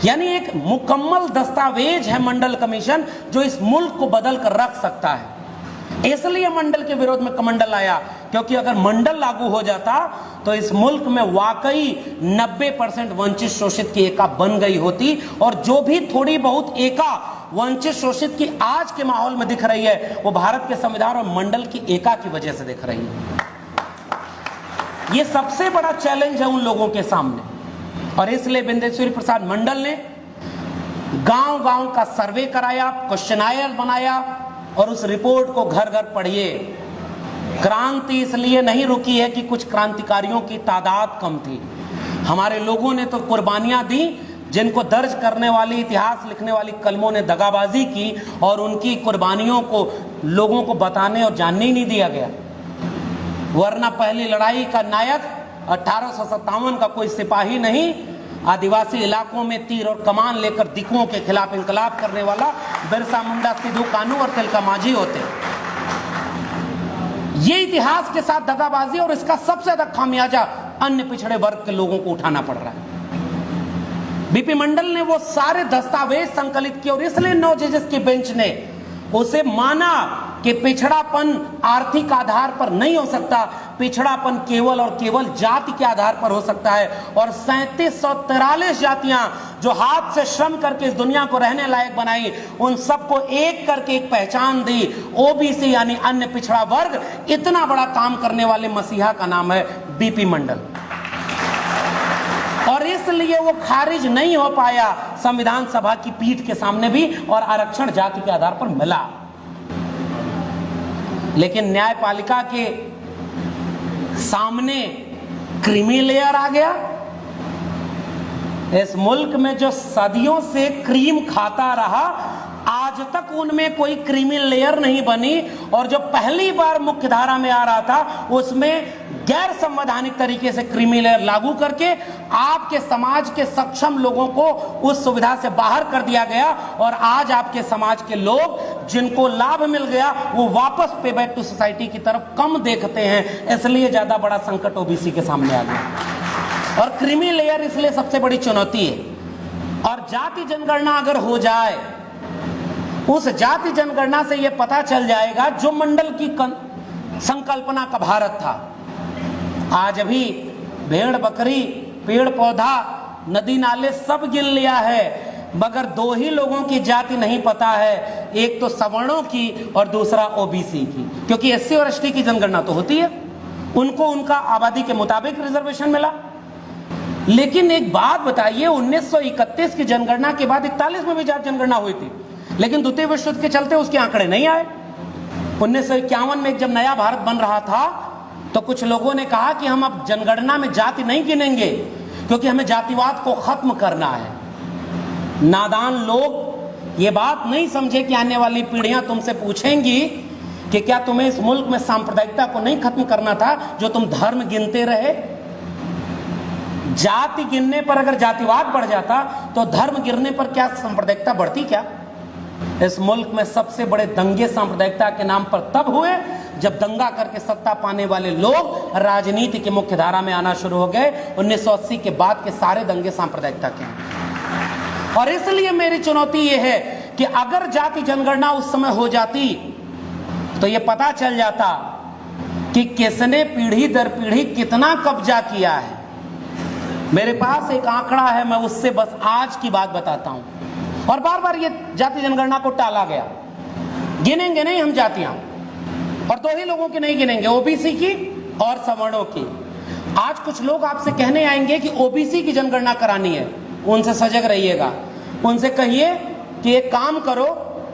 यानी एक मुकम्मल दस्तावेज है मंडल कमीशन जो इस मुल्क को बदल कर रख सकता है। इसलिए मंडल के विरोध में कमंडल आया, क्योंकि अगर मंडल लागू हो जाता तो इस मुल्क में वाकई 90% वंचित शोषित की एका बन गई होती। और जो भी थोड़ी बहुत एका वंचित शोषित की आज के माहौल में दिख रही है वो भारत के संविधान और मंडल की एका की वजह से दिख रही है। ये सबसे बड़ा चैलेंज है उन लोगों के सामने। और इसलिए बिंदेश्वरी प्रसाद मंडल ने गांव-गांव का सर्वे कराया, क्वेश्चनायर बनाया और उस रिपोर्ट को घर घर पढ़िए। क्रांति इसलिए नहीं रुकी है कि कुछ क्रांतिकारियों की तादाद कम थी। हमारे लोगों ने तो कुर्बानियां दी जिनको दर्ज करने वाली, इतिहास लिखने वाली कलमों ने दगाबाजी की और उनकी कुर्बानियों को लोगों को बताने और जानने ही नहीं दिया गया। वरना पहली लड़ाई का नायक 1857 का कोई सिपाही नहीं, आदिवासी इलाकों में तीर और कमान लेकर दिकुओं के खिलाफ इंकलाब करने वाला बिरसा मुंडा, सिद्धू कानू और तिलका मांझी होते। ये इतिहास के साथ दगाबाजी और इसका सबसे ज्यादा खामियाजा अन्य पिछड़े वर्ग के लोगों को उठाना पड़ रहा है। बीपी मंडल ने वो सारे दस्तावेज संकलित किए और इसलिए 9 जजेस की बेंच ने उसे माना कि पिछड़ापन आर्थिक आधार पर नहीं हो सकता, पिछड़ापन केवल और केवल जाति के आधार पर हो सकता है। और 3743 जातियां जो हाथ से श्रम करके इस दुनिया को रहने लायक बनाई, उन सबको एक करके एक पहचान दी, ओबीसी यानी अन्य पिछड़ा वर्ग। इतना बड़ा काम करने वाले मसीहा का नाम है बीपी मंडल, और इसलिए वो खारिज नहीं हो पाया संविधान सभा की पीठ के सामने भी, और आरक्षण जाति के आधार पर मिला। लेकिन न्यायपालिका के सामने क्रीमी लेयर आ गया। इस मुल्क में जो सदियों से क्रीम खाता रहा, आज तक उनमें कोई क्रीमी लेयर नहीं बनी, और जो पहली बार मुख्यधारा में आ रहा था उसमें गैर संवैधानिक तरीके से क्रीमी लेयर लागू करके आपके समाज के सक्षम लोगों को उस सुविधा से बाहर कर दिया गया। और आज आपके समाज के लोग जिनको लाभ मिल गया वो वापस पे बैक टू सोसाइटी की तरफ कम देखते हैं, इसलिए ज्यादा बड़ा संकट ओबीसी के सामने आ गया। और क्रीमी लेयर इसलिए सबसे बड़ी चुनौती है। और जाति जनगणना अगर हो जाए, उस जाति जनगणना से यह पता चल जाएगा जो मंडल की संकल्पना का भारत था। आज अभी भेड़ बकरी, पेड़ पौधा, नदी नाले सब गिन लिया है, मगर 2 ही लोगों की जाति नहीं पता है, एक तो सवर्णों की और दूसरा ओबीसी की। क्योंकि एससी और एसटी की जनगणना तो होती है, उनको उनका आबादी के मुताबिक रिजर्वेशन मिला। लेकिन एक बात बताइए, 1931 की जनगणना के बाद 41 में भी जाति जनगणना हुई थी, लेकिन द्वितीय विश्व युद्ध के चलते उसके आंकड़े नहीं आए। 1951 में जब नया भारत बन रहा था तो कुछ लोगों ने कहा कि हम अब जनगणना में जाति नहीं गिनेंगे क्योंकि हमें जातिवाद को खत्म करना है। नादान लोग ये बात नहीं समझे कि आने वाली पीढ़ियां तुमसे पूछेंगी कि क्या तुम्हें इस मुल्क में सांप्रदायिकता को नहीं खत्म करना था जो तुम धर्म गिनते रहे। जाति गिनने पर अगर जातिवाद बढ़ जाता तो धर्म गिरने पर क्या सांप्रदायिकता बढ़ती क्या? इस मुल्क में सबसे बड़े दंगे सांप्रदायिकता के नाम पर तब हुए जब दंगा करके सत्ता पाने वाले लोग राजनीति की मुख्य धारा में आना शुरू हो गए। 1980 के बाद के सारे दंगे सांप्रदायिकता के हैं। और इसलिए मेरी चुनौती यह है कि अगर जाति जनगणना उस समय हो जाती तो यह पता चल जाता कि किसने पीढ़ी दर पीढ़ी कितना कब्जा किया है। मेरे पास एक आंकड़ा है, मैं उससे बस आज की बात बताता हूं। और बार बार ये जाति जनगणना को टाला गया। गिनेंगे नहीं हम जातियां, और दो ही लोगों की नहीं गिनेंगे, ओबीसी की और सवर्णों की। आज कुछ लोग आपसे कहने आएंगे कि ओबीसी की जनगणना करानी है, उनसे सजग रहिएगा। उनसे कहिए कि एक काम करो,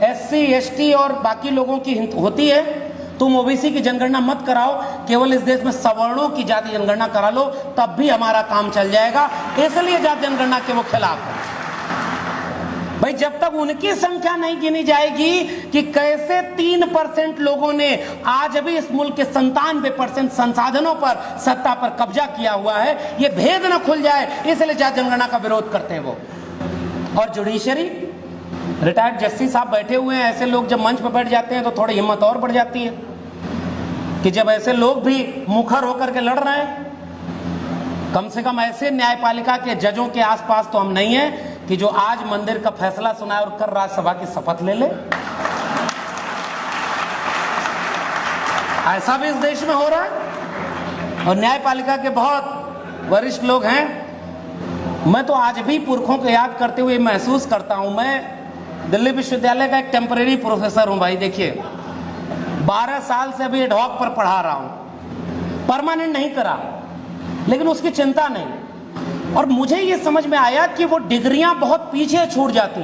एससी एसटी और बाकी लोगों की होती है, तुम ओबीसी की जनगणना मत कराओ, केवल इस देश में सवर्णों की जाति जनगणना करा लो, तब भी हमारा काम चल जाएगा। इसलिए जाति जनगणना के वो खिलाफ है। भाई जब तक उनकी संख्या नहीं गिनी जाएगी कि कैसे 3% लोगों ने आज अभी इस मुल्क के 97% संसाधनों पर, सत्ता पर कब्जा किया हुआ है, ये भेद न खुल जाए, इसलिए जाति जनगणना का विरोध करते हैं वो। और जुडिशरी, रिटायर्ड जस्टिस साहब बैठे हुए हैं, ऐसे लोग जब मंच पर बैठ जाते हैं तो थोड़ी हिम्मत और बढ़ जाती है कि जब ऐसे लोग भी मुखर होकर के लड़ रहे हैं, कम से कम ऐसे न्यायपालिका के जजों के आसपास तो हम नहीं हैं कि जो आज मंदिर का फैसला सुनाए और कर राज्यसभा की शपथ ले ले। ऐसा भी इस देश में हो रहा है। और न्यायपालिका के बहुत वरिष्ठ लोग हैं। मैं तो आज भी पुरखों को याद करते हुए महसूस करता हूं। मैं दिल्ली विश्वविद्यालय का एक टेम्परेरी प्रोफेसर हूं। भाई देखिए, 12 साल से अभी एडहॉक पर पढ़ा रहा हूं, परमानेंट नहीं करा, लेकिन उसकी चिंता नहीं। और मुझे ये समझ में आया कि वो डिग्रियां बहुत पीछे छूट जाती।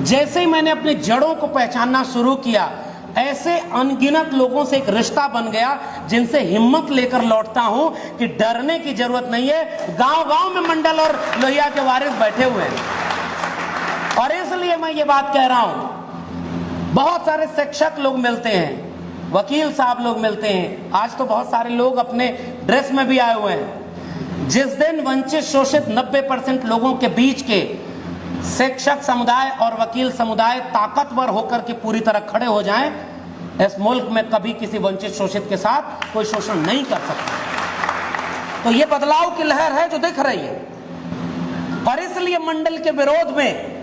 जैसे ही मैंने अपनी जड़ों को पहचानना शुरू किया, ऐसे अनगिनत लोगों से एक रिश्ता बन गया जिनसे हिम्मत लेकर लौटता हूं कि डरने की जरूरत नहीं है। गांव-गांव में मंडल और लोहिया के वारिस बैठे हुए हैं। और इसलिए मैं ये बात कह रहा हूं, बहुत सारे शिक्षक लोग मिलते हैं, वकील साहब लोग मिलते हैं, आज तो बहुत सारे लोग अपने ड्रेस में भी आए हुए हैं। जिस दिन वंचित शोषित 90% लोगों के बीच के शिक्षक समुदाय और वकील समुदाय ताकतवर होकर के पूरी तरह खड़े हो जाएं, इस मुल्क में कभी किसी वंचित शोषित के साथ कोई शोषण नहीं कर सकता। तो ये बदलाव की लहर है जो दिख रही है। और इसलिए मंडल के विरोध में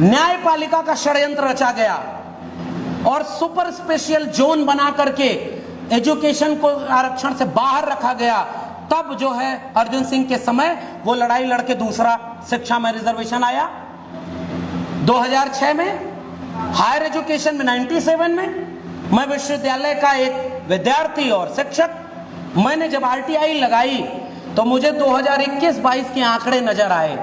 न्यायपालिका का षड्यंत्र रचा गया और सुपर स्पेशल जोन बना करके एजुकेशन को आरक्षण से बाहर रखा गया। तब जो है अर्जुन सिंह के समय वो लड़ाई लड़के दूसरा शिक्षा में रिजर्वेशन आया। 2006 में हायर एजुकेशन में 97 में मैं विश्वविद्यालय का एक विद्यार्थी और शिक्षक, मैंने जब आरटीआई लगाई तो मुझे 2021-22 के आंकड़े नजर आए।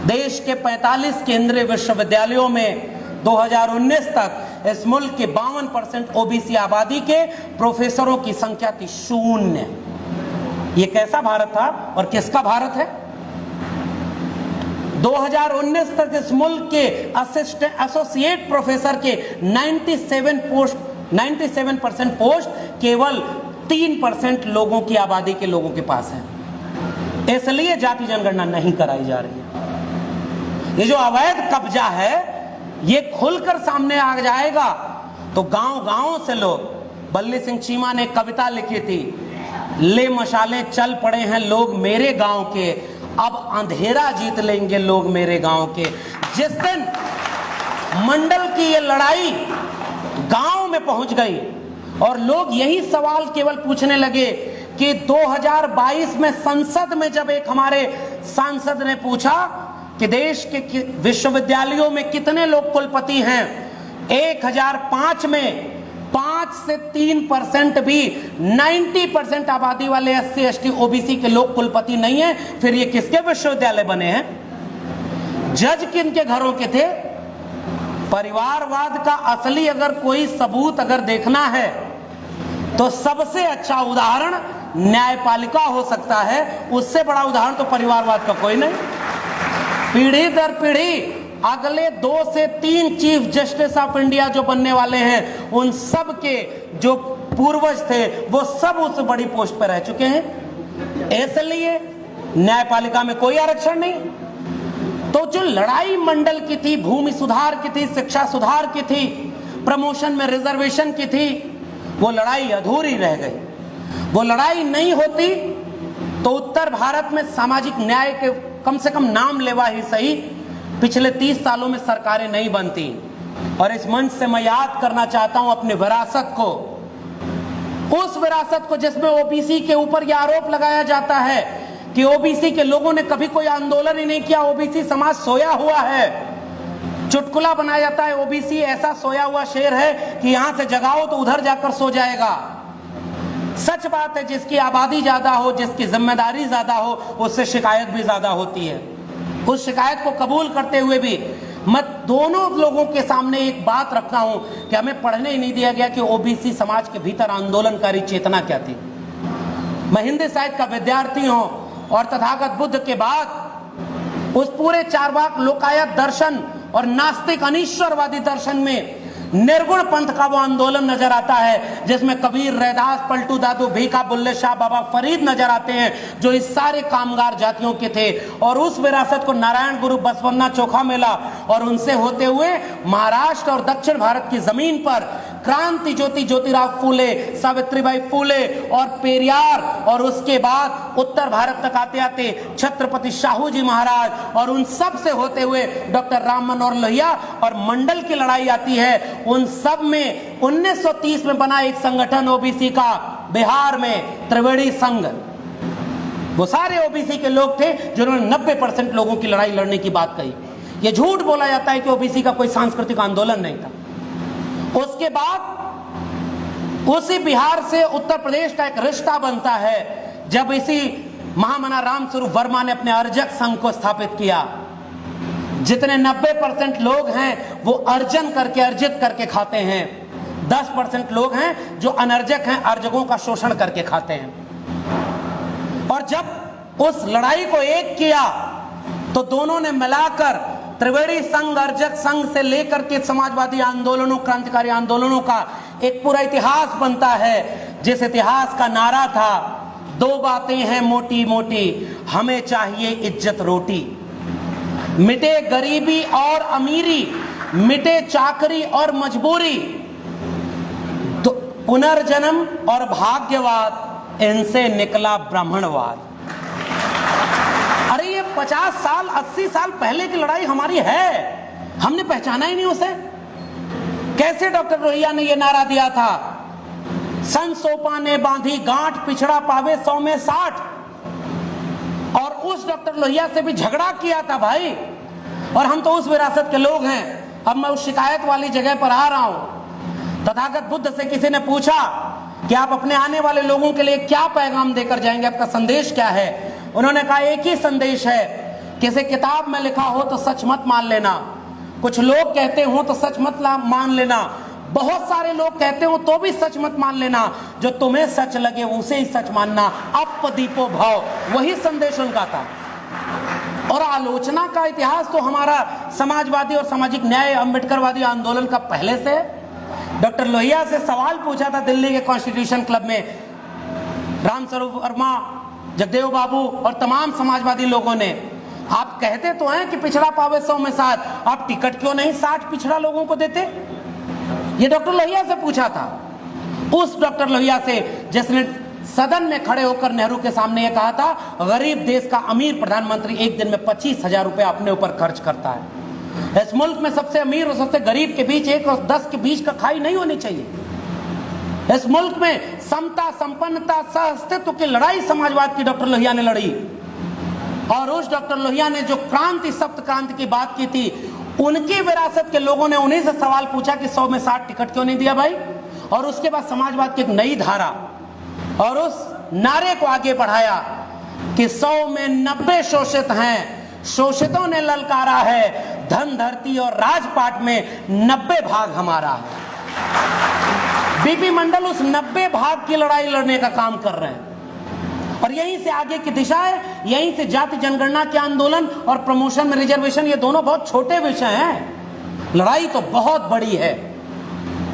देश के 45 केंद्रीय विश्वविद्यालयों में 2019 तक इस मुल्क के 52% ओबीसी आबादी के प्रोफेसरों की संख्या थी 0। ये कैसा भारत था और किसका भारत है? 2019 तक इस मुल्क के एसोसिएट प्रोफेसर के 97% पोस्ट केवल 3% लोगों की आबादी के लोगों के पास है। इसलिए जाति जनगणना नहीं कराई जा रही है। ये जो अवैध कब्जा है ये खुलकर सामने आ जाएगा तो गांव-गांव से लोग, बल्ली सिंह चीमा ने कविता लिखी थी, ले मशाले चल पड़े हैं लोग मेरे गांव के, अब अंधेरा जीत लेंगे लोग मेरे गांव के। जिस दिन मंडल की ये लड़ाई गांव में पहुंच गई और लोग यही सवाल केवल पूछने लगे कि 2022 में संसद में जब एक हमारे सांसद ने पूछा कि देश के विश्वविद्यालयों में कितने लोग कुलपति हैं, 1005 में 5 से 3% भी 90% आबादी वाले एससी एसटी ओबीसी के लोग कुलपति नहीं हैं। फिर ये किसके विश्वविद्यालय बने हैं? जज किन के घरों के थे? परिवारवाद का असली अगर कोई सबूत अगर देखना है तो सबसे अच्छा उदाहरण न्यायपालिका हो सकता है। उससे बड़ा उदाहरण तो परिवारवाद का कोई नहीं। पीढ़ी दर पीढ़ी अगले 2 से 3 चीफ जस्टिस ऑफ इंडिया जो बनने वाले हैं, उन सब के जो पूर्वज थे वो सब उस बड़ी पोस्ट पर रह चुके हैं। इसलिए न्यायपालिका में कोई आरक्षण नहीं। तो जो लड़ाई मंडल की थी, भूमि सुधार की थी, शिक्षा सुधार की थी, प्रमोशन में रिजर्वेशन की थी, वो लड़ाई अधूरी रह गई। वो लड़ाई नहीं होती तो उत्तर भारत में सामाजिक न्याय के कम से कम नाम लेवा ही सही पिछले 30 सालों में सरकारें नहीं बनती। और इस मंच से मैं याद करना चाहता हूं अपनी विरासत को, उस विरासत को जिसमें ओबीसी के ऊपर यह आरोप लगाया जाता है कि ओबीसी के लोगों ने कभी कोई आंदोलन ही नहीं किया, ओबीसी समाज सोया हुआ है। चुटकुला बनाया जाता है, ओबीसी ऐसा सोया हुआ शेर है कि यहां से जगाओ तो उधर जाकर सो जाएगा। सच बात है, जिसकी आबादी ज्यादा हो, जिसकी जिम्मेदारी ज्यादा हो, उससे शिकायत भी ज्यादा होती है। उस शिकायत को कबूल करते हुए भी मैं दोनों लोगों के सामने एक बात रखता हूं कि हमें पढ़ने ही नहीं दिया गया कि ओबीसी समाज के भीतर आंदोलनकारी चेतना क्या थी। मैं हिंदी साहित्य का विद्यार्थी हूं और तथागत बुद्ध के बाद उस पूरे चारवाक लोकायत दर्शन और नास्तिक अनीश्वरवादी दर्शन में निर्गुण पंथ का वो आंदोलन नजर आता है, जिसमें कबीर, रैदास, पलटू दादू, भीखा, बुल्ले शाह, बाबा फरीद नजर आते हैं, जो इस सारे कामगार जातियों के थे। और उस विरासत को नारायण गुरु, बसवन्ना चोखा मेला और उनसे होते हुए महाराष्ट्र और दक्षिण भारत की जमीन पर क्रांति ज्योति ज्योतिराव फूले, सावित्रीबाई फूले और पेरियार, और उसके बाद उत्तर भारत तक आते आते छत्रपति शाहू जी महाराज और उन सब से होते हुए डॉक्टर राम मनोहर लोहिया और मंडल की लड़ाई आती है। उन सब में 1930 में बना एक संगठन ओबीसी का बिहार में, त्रिवेणी संघ। वो सारे ओबीसी के लोग थे जिन्होंने 90% लोगों की लड़ाई लड़ने की बात कही। ये झूठ बोला जाता है कि ओबीसी का कोई सांस्कृतिक आंदोलन नहीं था। उसके बाद उसी बिहार से उत्तर प्रदेश का एक रिश्ता बनता है जब इसी महामना रामस्वरूप वर्मा ने अपने अर्जक संघ को स्थापित किया। जितने 90% लोग हैं वो अर्जन करके, अर्जित करके खाते हैं, 10% लोग हैं जो अनर्जक हैं, अर्जकों का शोषण करके खाते हैं। और जब उस लड़ाई को एक किया तो दोनों ने मिलाकर त्रिवेणी संघ, अर्जक संघ से लेकर के समाजवादी आंदोलनों, क्रांतिकारी आंदोलनों का एक पूरा इतिहास बनता है, जिस इतिहास का नारा था, 2 बातें हैं मोटी मोटी, हमें चाहिए इज्जत रोटी। मिटे गरीबी और अमीरी, मिटे चाकरी और मजबूरी, पुनर्जन्म और भाग्यवाद, इनसे निकला ब्राह्मणवाद। अरे ये 50 साल 80 साल पहले की लड़ाई हमारी है, हमने पहचाना ही नहीं उसे। कैसे डॉक्टर लोहिया ने ये नारा दिया था, सन सोपा ने बांधी गांठ, पिछड़ा पावे 100 में 60। और उस डॉक्टर लोहिया से भी झगड़ा किया था भाई। और हम तो उस विरासत के लोग हैं। अब मैं उस शिकायत वाली जगह पर आ रहा हूं। तथागत बुद्ध से किसी ने पूछा कि आप अपने आने वाले लोगों के लिए क्या पैगाम देकर जाएंगे, आपका संदेश क्या है? उन्होंने कहा एक ही संदेश है, किसी किताब में लिखा हो तो सच मत मान लेना, कुछ लोग कहते हो तो सच मत मान लेना, बहुत सारे लोग कहते हो तो भी सच मत मान लेना, जो तुम्हें सच लगे उसे ही सच मानना, अपदीपो भाव। वही संदेश उनका था। और आलोचना का इतिहास तो हमारा समाजवादी और सामाजिक न्याय अम्बेडकरवादी आंदोलन का पहले से। डॉक्टर लोहिया से सवाल पूछा था दिल्ली के कॉन्स्टिट्यूशन क्लब में रामस्वरूप वर्मा, जगदेव बाबू और तमाम समाजवादी लोगों ने, आप कहते तो हैं कि पिछड़ा पावे 100 में 60, आप टिकट क्यों नहीं 60 पिछड़ा लोगों को देते? ये डॉक्टर लोहिया से पूछा था। उस डॉक्टर लोहिया से जिसने सदन में खड़े होकर नेहरू के सामने ये कहा था, गरीब देश का अमीर प्रधानमंत्री एक दिन में 25,000 रुपए अपने ऊपर खर्च करता है। इस मुल्क में सबसे अमीर और सबसे गरीब के बीच 1 और 10 के बीच का खाई नहीं होनी चाहिए। इस मुल्क में समता, संपन्नता, सह-अस्तित्व की लड़ाई समाजवाद की डॉक्टर लोहिया ने लड़ी। और उस डॉक्टर लोहिया ने जो क्रांति, सप्त क्रांति की बात की थी, उनकी विरासत के लोगों ने उन्हीं से सवाल पूछा कि 100 में 60 टिकट क्यों नहीं दिया भाई? और उसके बाद समाजवाद की एक नई धारा और उस नारे को आगे बढ़ाया कि 100 में 90 शोषित हैं, शोषितों ने ललकारा है, धन धरती और राजपाट में 90 भाग हमारा है। बीपी मंडल उस 90 भाग की लड़ाई लड़ने का काम कर रहे हैं। और यहीं से आगे की दिशा है, यहीं से जाति जनगणना के आंदोलन और प्रमोशन में रिजर्वेशन, ये दोनों बहुत छोटे विषय हैं, लड़ाई तो बहुत बड़ी है।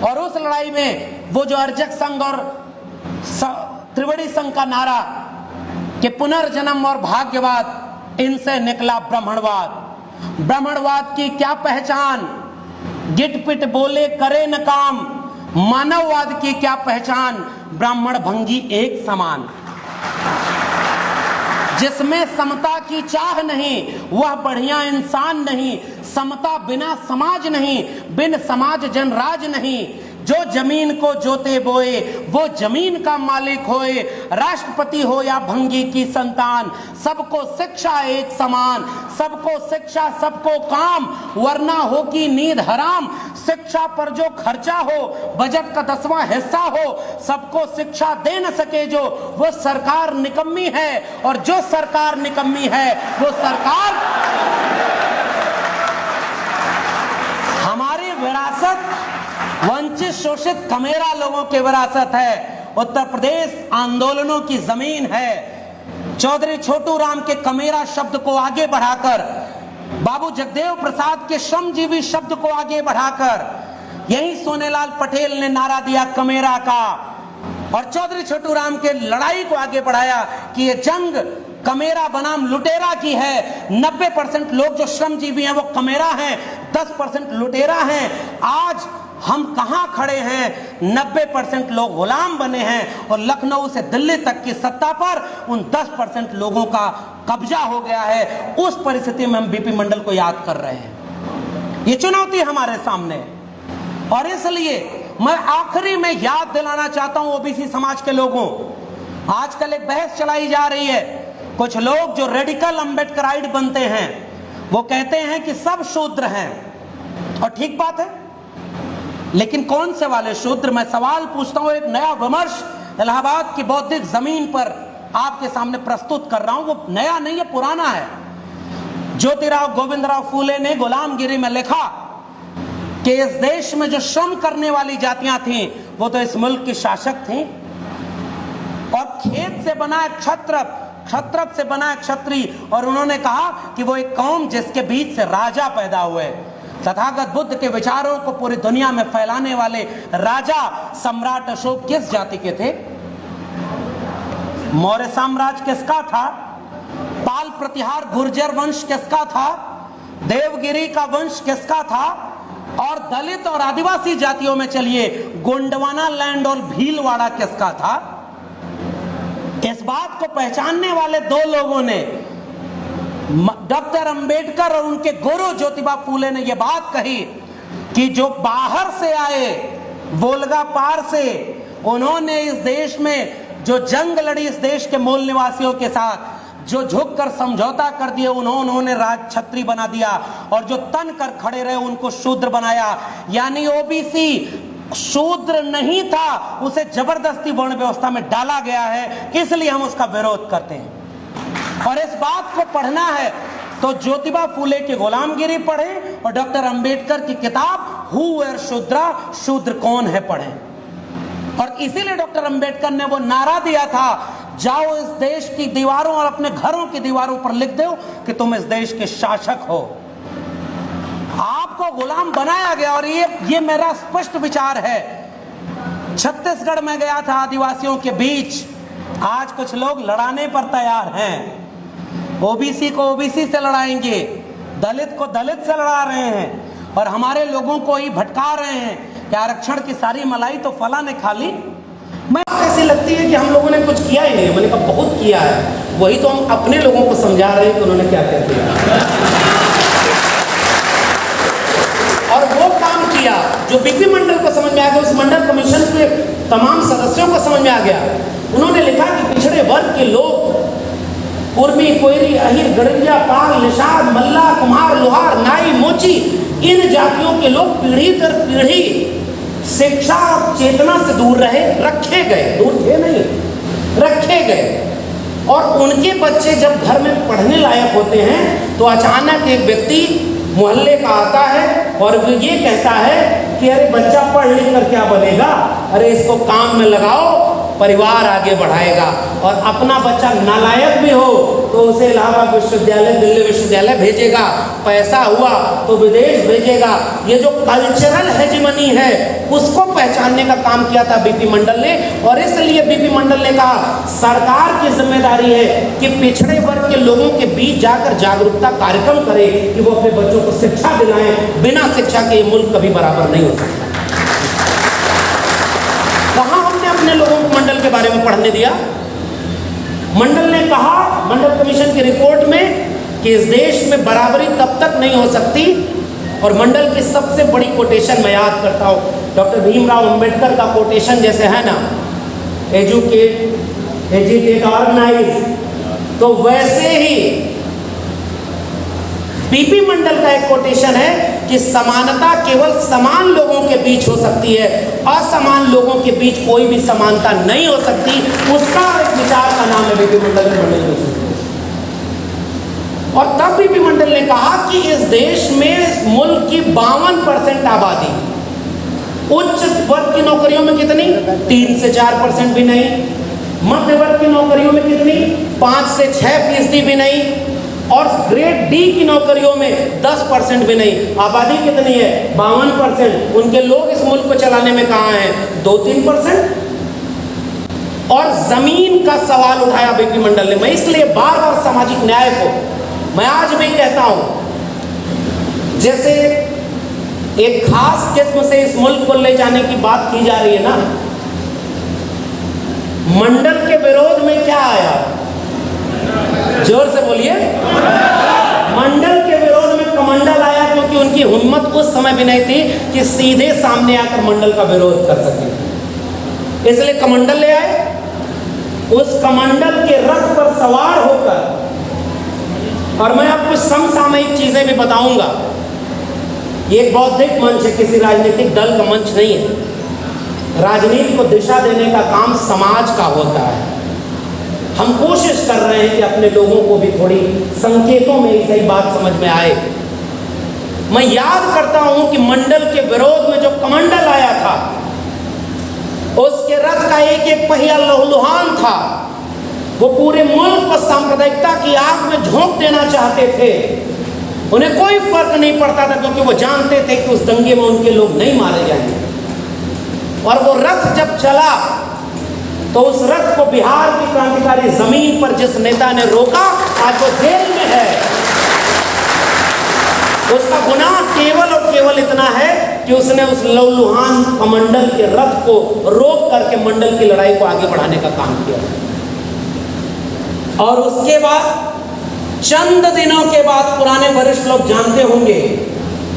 और उस लड़ाई में वो जो अर्जक संघ और त्रिवेणी संघ का नारा कि पुनर्जन्म और भाग्यवाद, इनसे निकला ब्राह्मणवाद। ब्राह्मणवाद की क्या पहचान? गिटपिट बोले करे न काम। मानववाद की क्या पहचान? ब्राह्मण भंगी एक समान। जिसमें समता की चाह नहीं वह बढ़िया इंसान नहीं। समता बिना समाज नहीं, बिन समाज जनराज नहीं। जो जमीन को जोते बोए वो जमीन का मालिक होए। राष्ट्रपति हो या भंगी की संतान, सबको शिक्षा एक समान। सबको शिक्षा सबको काम, वरना होगी नींद हराम। शिक्षा पर जो खर्चा हो बजट का 10वां हिस्सा हो, सबको शिक्षा दे न सके जो, वो सरकार निकम्मी है। और जो सरकार निकम्मी है वो सरकार हमारी विरासत वंचित शोषित कमेरा लोगों की विरासत है। उत्तर प्रदेश आंदोलनों की जमीन है। चौधरी छोटू राम के कमेरा शब्द को आगे बढ़ाकर, बाबू जगदेव प्रसाद के श्रमजीवी शब्द को आगे बढ़ाकर, यही सोनेलाल पटेल ने नारा दिया कमेरा का। और चौधरी छोटू राम के लड़ाई को आगे बढ़ाया कि ये जंग कमेरा बनाम लुटेरा की है। 90% लोग जो श्रमजीवी हैं वो कमेरा हैं, 10% लुटेरा हैं। आज हम कहां खड़े हैं? 90% लोग गुलाम बने हैं और लखनऊ से दिल्ली तक की सत्ता पर उन 10% लोगों का कब्जा हो गया है। उस परिस्थिति में हम बीपी मंडल को याद कर रहे हैं। ये चुनौती हमारे सामने। और इसलिए मैं आखिरी में याद दिलाना चाहता हूं ओबीसी समाज के लोगों, आजकल एक बहस चलाई जा रही है। कुछ लोग जो रेडिकल अम्बेडकराइट बनते हैं वो कहते हैं कि सब शूद्र हैं, और ठीक बात है, लेकिन कौन से वाले शूद्र? मैं सवाल पूछता हूं, एक नया विमर्श इलाहाबाद की बौद्धिक जमीन पर आपके सामने प्रस्तुत कर रहा हूं। वो नया नहीं है, पुराना है। ज्योतिराव गोविंदराव फूले ने गुलामगिरी में लिखा कि इस देश में जो श्रम करने वाली जातियां थीं वो तो इस मुल्क की शासक थीं। और खेत से बना एक क्षत्रप, क्षत्रप से बना एक क्षत्रिय, और उन्होंने कहा कि वो एक कौम जिसके बीच से राजा पैदा हुए। तथागत बुद्ध के विचारों को पूरी दुनिया में फैलाने वाले राजा सम्राट अशोक किस जाति के थे? मौर्य साम्राज्य किसका था? पाल प्रतिहार गुर्जर वंश किसका था? देवगिरी का वंश किसका था? और दलित और आदिवासी जातियों में चलिए गोंडवाना लैंड और भीलवाड़ा किसका था? इस बात को पहचानने वाले दो लोगों ने, डॉक्टर अंबेडकर और उनके गुरु ज्योतिबा फूले ने यह बात कही कि जो बाहर से आए, वोल्गा पार से, उन्होंने इस देश में जो जंग लड़ी इस देश के मूल निवासियों के साथ, जो झुककर समझौता कर दिए उन्होंने राज छत्री बना दिया, और जो तन कर खड़े रहे उनको शूद्र बनाया। यानी ओबीसी शूद्र नहीं था, उसे जबरदस्ती वर्ण व्यवस्था में डाला गया है, इसलिए हम उसका विरोध करते हैं। और इस बात को पढ़ना है तो ज्योतिबा फूले की गुलामगिरी पढ़ें और डॉक्टर अंबेडकर की किताब हु वेर शूद्रा, शूद्र कौन है, पढ़ें। और इसीलिए डॉक्टर अंबेडकर ने वो नारा दिया था, जाओ इस देश की दीवारों और अपने घरों की दीवारों पर लिख दो कि तुम इस देश के शासक हो। आपको गुलाम बनाया गया। और ये मेरा स्पष्ट विचार है। छत्तीसगढ़ में गया था आदिवासियों के बीच, आज कुछ लोग लड़ाने पर तैयार हैं। ओबीसी को ओबीसी से लड़ाएंगे, दलित को दलित से लड़ा रहे हैं, और हमारे लोगों को ही भटका रहे हैं कि आरक्षण की सारी मलाई तो फला ने खा ली। मैं कैसी लगती है कि हम लोगों ने कुछ किया ही नहीं। मैंने कहा बहुत किया है, वही तो हम अपने लोगों को समझा रहे हैं कि उन्होंने क्या क्या किया। और वो काम किया जो बीपी मंडल को समझ में आ गया, उस मंडल कमीशन के तमाम सदस्यों को समझ में आ गया। उन्होंने लिखा कि पिछड़े वर्ग के लोग, कुर्मी, कोयरी, अहिर, गड़रिया, पाल, निषाद, मल्ला, कुम्हार, लोहार, नाई, मोची, इन जातियों के लोग पीढ़ी दर पीढ़ी शिक्षा और चेतना से दूर रहे, रखे गए, दूर थे नहीं, रखे गए। और उनके बच्चे जब घर में पढ़ने लायक होते हैं तो अचानक एक व्यक्ति मोहल्ले का आता है और वो ये कहता है कि अरे बच्चा पढ़ लिख कर क्या बनेगा, अरे इसको काम में लगाओ, परिवार आगे बढ़ाएगा। और अपना बच्चा नालायक भी हो तो उसे इलाहाबाद विश्वविद्यालय, दिल्ली विश्वविद्यालय भेजेगा, पैसा हुआ तो विदेश भेजेगा। ये जो कल्चरल हेजिमनी है उसको पहचानने का काम किया था बीपी मंडल ने। और इसलिए बीपी मंडल ने कहा सरकार की जिम्मेदारी है कि पिछड़े वर्ग के लोगों के बीच जाकर जागरूकता कार्यक्रम करे कि वो अपने बच्चों को शिक्षा दिलाएं। बिना शिक्षा के ये मुल्क कभी बराबर नहीं हो सकता। कहां हमने अपने लोगों को मंडल के बारे में पढ़ने दिया? मंडल ने कहा, मंडल कमीशन की रिपोर्ट में, कि इस देश में बराबरी तब तक नहीं हो सकती। और मंडल की सबसे बड़ी कोटेशन मैं याद करता हूँ, डॉक्टर भीमराव अंबेडकर का कोटेशन जैसे है ना, एजुकेट ऑर्गेनाइज, तो वैसे ही बीपी मंडल का एक कोटेशन है कि समानता केवल समान लोगों के बीच हो सकती है, असमान लोगों के बीच कोई भी समानता नहीं हो सकती। उसका एक विचार का नाम है बीपी मंडल के मंडल। और तब बीपी मंडल ने कहा कि इस देश में, इस मुल्क की 52% आबादी उच्च वर्ग की नौकरियों में कितनी? 3 से 4% भी नहीं। मध्य वर्ग की नौकरियों में कितनी? 5 से 6% भी नहीं। और ग्रेड डी की नौकरियों में 10% भी नहीं। आबादी कितनी है? 52%। उनके लोग इस मुल्क को चलाने में कहाँ हैं? 2-3%। और जमीन का सवाल उठाया बीपी मंडल ने। मैं इसलिए बार बार सामाजिक न्याय को मैं आज भी कहता हूं, जैसे एक खास किस्म से इस मुल्क को ले जाने की बात की जा रही है ना, मंडल के विरोध में क्या आया? जोर से बोलिए। मंडल के विरोध में कमंडल आया, क्योंकि उनकी हिम्मत उस समय भी नहीं थी कि सीधे सामने आकर मंडल का विरोध कर सके, इसलिए कमंडल ले आए। उस कमंडल के रथ पर सवार होकर, और मैं आपको समसामयिक चीजें भी बताऊंगा। ये एक बौद्धिक मंच है, किसी राजनीतिक दल का मंच नहीं है। राजनीति को दिशा देने का काम समाज का होता है। हम कोशिश कर रहे हैं कि अपने लोगों को भी थोड़ी संकेतों में सही बात समझ में आए। मैं याद करता हूं कि मंडल के विरोध में जो कमंडल आया था, उसके रथ का एक एक पहिया लहूलुहान था। वो पूरे मुल्क को सांप्रदायिकता की आग में झोंक देना चाहते थे। उन्हें कोई फर्क नहीं पड़ता था, क्योंकि वो जानते थे कि उस दंगे में उनके लोग नहीं मारे जाएंगे। और वो रथ जब चला तो उस रथ को बिहार की क्रांतिकारी जमीन पर जिस नेता ने रोका, आज वो जेल में है। उसका गुनाह केवल और केवल इतना है कि उसने उस लहूलुहान कमंडल के रथ को रोक करके मंडल की लड़ाई को आगे बढ़ाने का काम किया। और उसके बाद चंद दिनों के बाद, पुराने वरिष्ठ लोग जानते होंगे,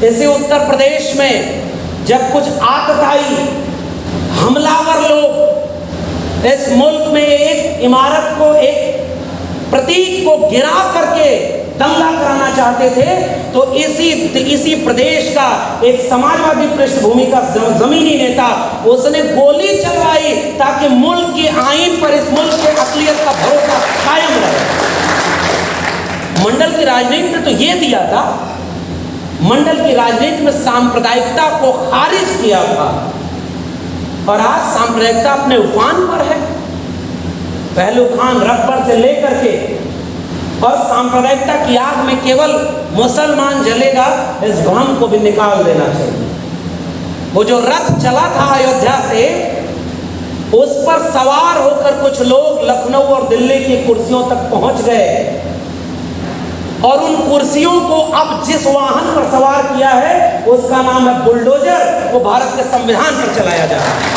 इसी उत्तर प्रदेश में जब कुछ आतताई हमलावर लोग इस मुल्क में एक इमारत को, एक प्रतीक को गिरा करके दंगा कराना चाहते थे, तो इसी प्रदेश का एक समाजवादी पृष्ठभूमि का जमीनी नेता, उसने गोली चलवाई ताकि मुल्क के आईन पर इस मुल्क के अक़लियत का भरोसा कायम रहे। मंडल की राजनीति ने तो ये दिया था, मंडल की राजनीति में सांप्रदायिकता को खारिज किया था। और आज सांप्रदायिकता अपने उफान पर है। पहलू खान रब्बर से लेकर के, और सांप्रदायिकता की आग में केवल मुसलमान जलेगा, इस भ्रम को भी निकाल देना चाहिए। वो जो रथ चला था अयोध्या से, उस पर सवार होकर कुछ लोग लखनऊ और दिल्ली की कुर्सियों तक पहुंच गए, और उन कुर्सियों को अब जिस वाहन पर सवार किया है उसका नाम है बुलडोजर। वो भारत के संविधान पर चलाया जा रहा है।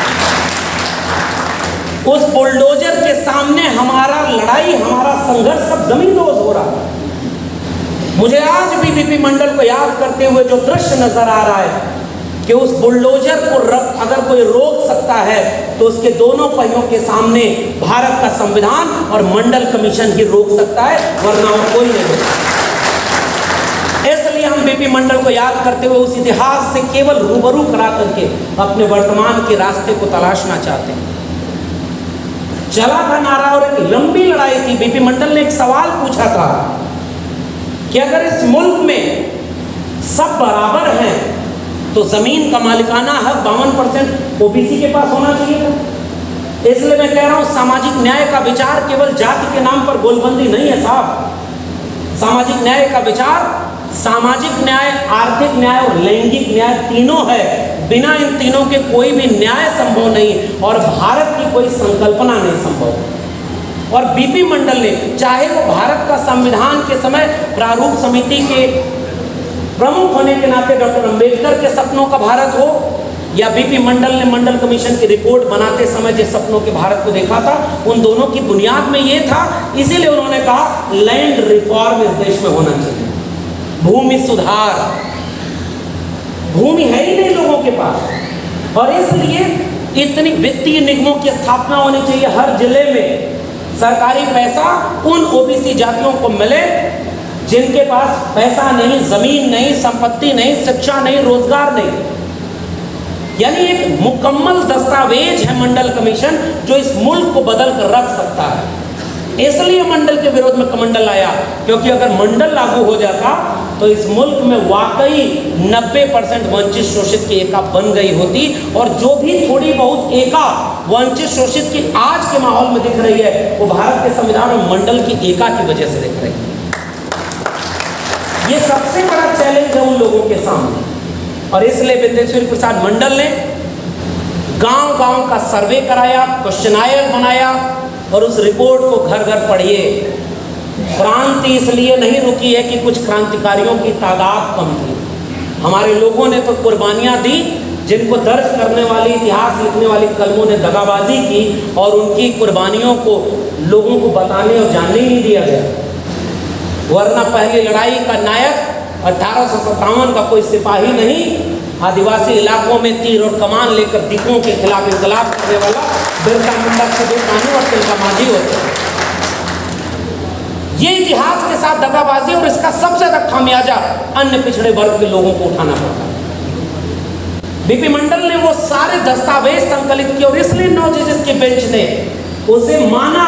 उस बुलडोजर के सामने हमारा लड़ाई, हमारा संघर्ष सब जमींदोज हो रहा है। मुझे आज भी बीपी मंडल को याद करते हुए जो दृश्य नजर आ रहा है कि उस बुलडोजर को अगर कोई रोक सकता है तो उसके दोनों पहियों के सामने भारत का संविधान और मंडल कमीशन ही रोक सकता है, वरना और कोई नहीं रोक सकता। इसलिए हम बीपी मंडल को याद करते हुए उस इतिहास से केवल रूबरू करा करके अपने वर्तमान के रास्ते को तलाशना चाहते हैं। चला था नारा और एक लंबी लड़ाई थी। बीपी मंडल ने एक सवाल पूछा था कि अगर इस मुल्क में सब बराबर हैं तो जमीन का मालिकाना हक 52% ओबीसी के पास होना चाहिए था। इसलिए मैं कह रहा हूं, सामाजिक न्याय का विचार केवल जाति के नाम पर गोलबंदी नहीं है साहब। सामाजिक न्याय का विचार सामाजिक न्याय, आर्थिक न्याय और लैंगिक न्याय तीनों है। बिना इन तीनों के कोई भी न्याय संभव नहीं और भारत की कोई संकल्पना नहीं संभव। और बीपी मंडल ने, चाहे वो भारत का संविधान के समय प्रारूप समिति के प्रमुख होने के नाते डॉक्टर अंबेडकर के सपनों का भारत हो, या बीपी मंडल ने मंडल कमीशन की रिपोर्ट बनाते समय जिस सपनों के भारत को देखा था, उन दोनों की बुनियाद में ये था। इसीलिए उन्होंने कहा लैंड रिफॉर्म इस देश में होना चाहिए, भूमि सुधार। भूमि है ही नहीं लोगों के पास, और इसलिए इतनी वित्तीय निगमों की स्थापना होनी चाहिए। हर जिले में सरकारी पैसा उन ओबीसी जातियों को मिले जिनके पास पैसा नहीं, जमीन नहीं, संपत्ति नहीं, शिक्षा नहीं, रोजगार नहीं। यानी एक मुकम्मल दस्तावेज है मंडल कमीशन जो इस मुल्क को बदल कर रख सकता है। इसलिए मंडल के विरोध में कमंडल आया, क्योंकि अगर मंडल लागू हो जाता तो इस मुल्क में वाकई 90% वंचित शोषित की एका बन गई होती, और जो भी थोड़ी बहुत एका वंचित शोषित की आज के माहौल में दिख रही है वो भारत के संविधान और मंडल की एका की वजह से दिख रही है। ये सबसे बड़ा चैलेंज है उन लोगों के सामने, और इसलिए विद्येश्वरी प्रसाद मंडल ने गांव-गांव का सर्वे कराया, क्वेश्चनायर बनाया, और उस रिपोर्ट को घर घर पढ़िए। क्रांति इसलिए नहीं रुकी है कि कुछ क्रांतिकारियों की तादाद कम थी, हमारे लोगों ने तो कुर्बानियां दी जिनको दर्ज करने वाली, इतिहास लिखने वाली कलमों ने दगाबाजी की, और उनकी कुर्बानियों को लोगों को बताने और जानने ही नहीं दिया गया। वरना पहली लड़ाई का नायक 1857 का कोई सिपाही नहीं, आदिवासी इलाकों में तीर और कमान लेकर दिकों के खिलाफ इंकलाब करने वाला बिरसा मुंडा के दो कानू और तिलका मांझी होते हैं। ये इतिहास के साथ दगाबाजी, और इसका सबसे ज्यादा खामियाजा अन्य पिछड़े वर्ग के लोगों को उठाना पड़ा। बीपी मंडल ने वो सारे दस्तावेज संकलित किए, और इसलिए 9 जजेस के बेंच ने उसे माना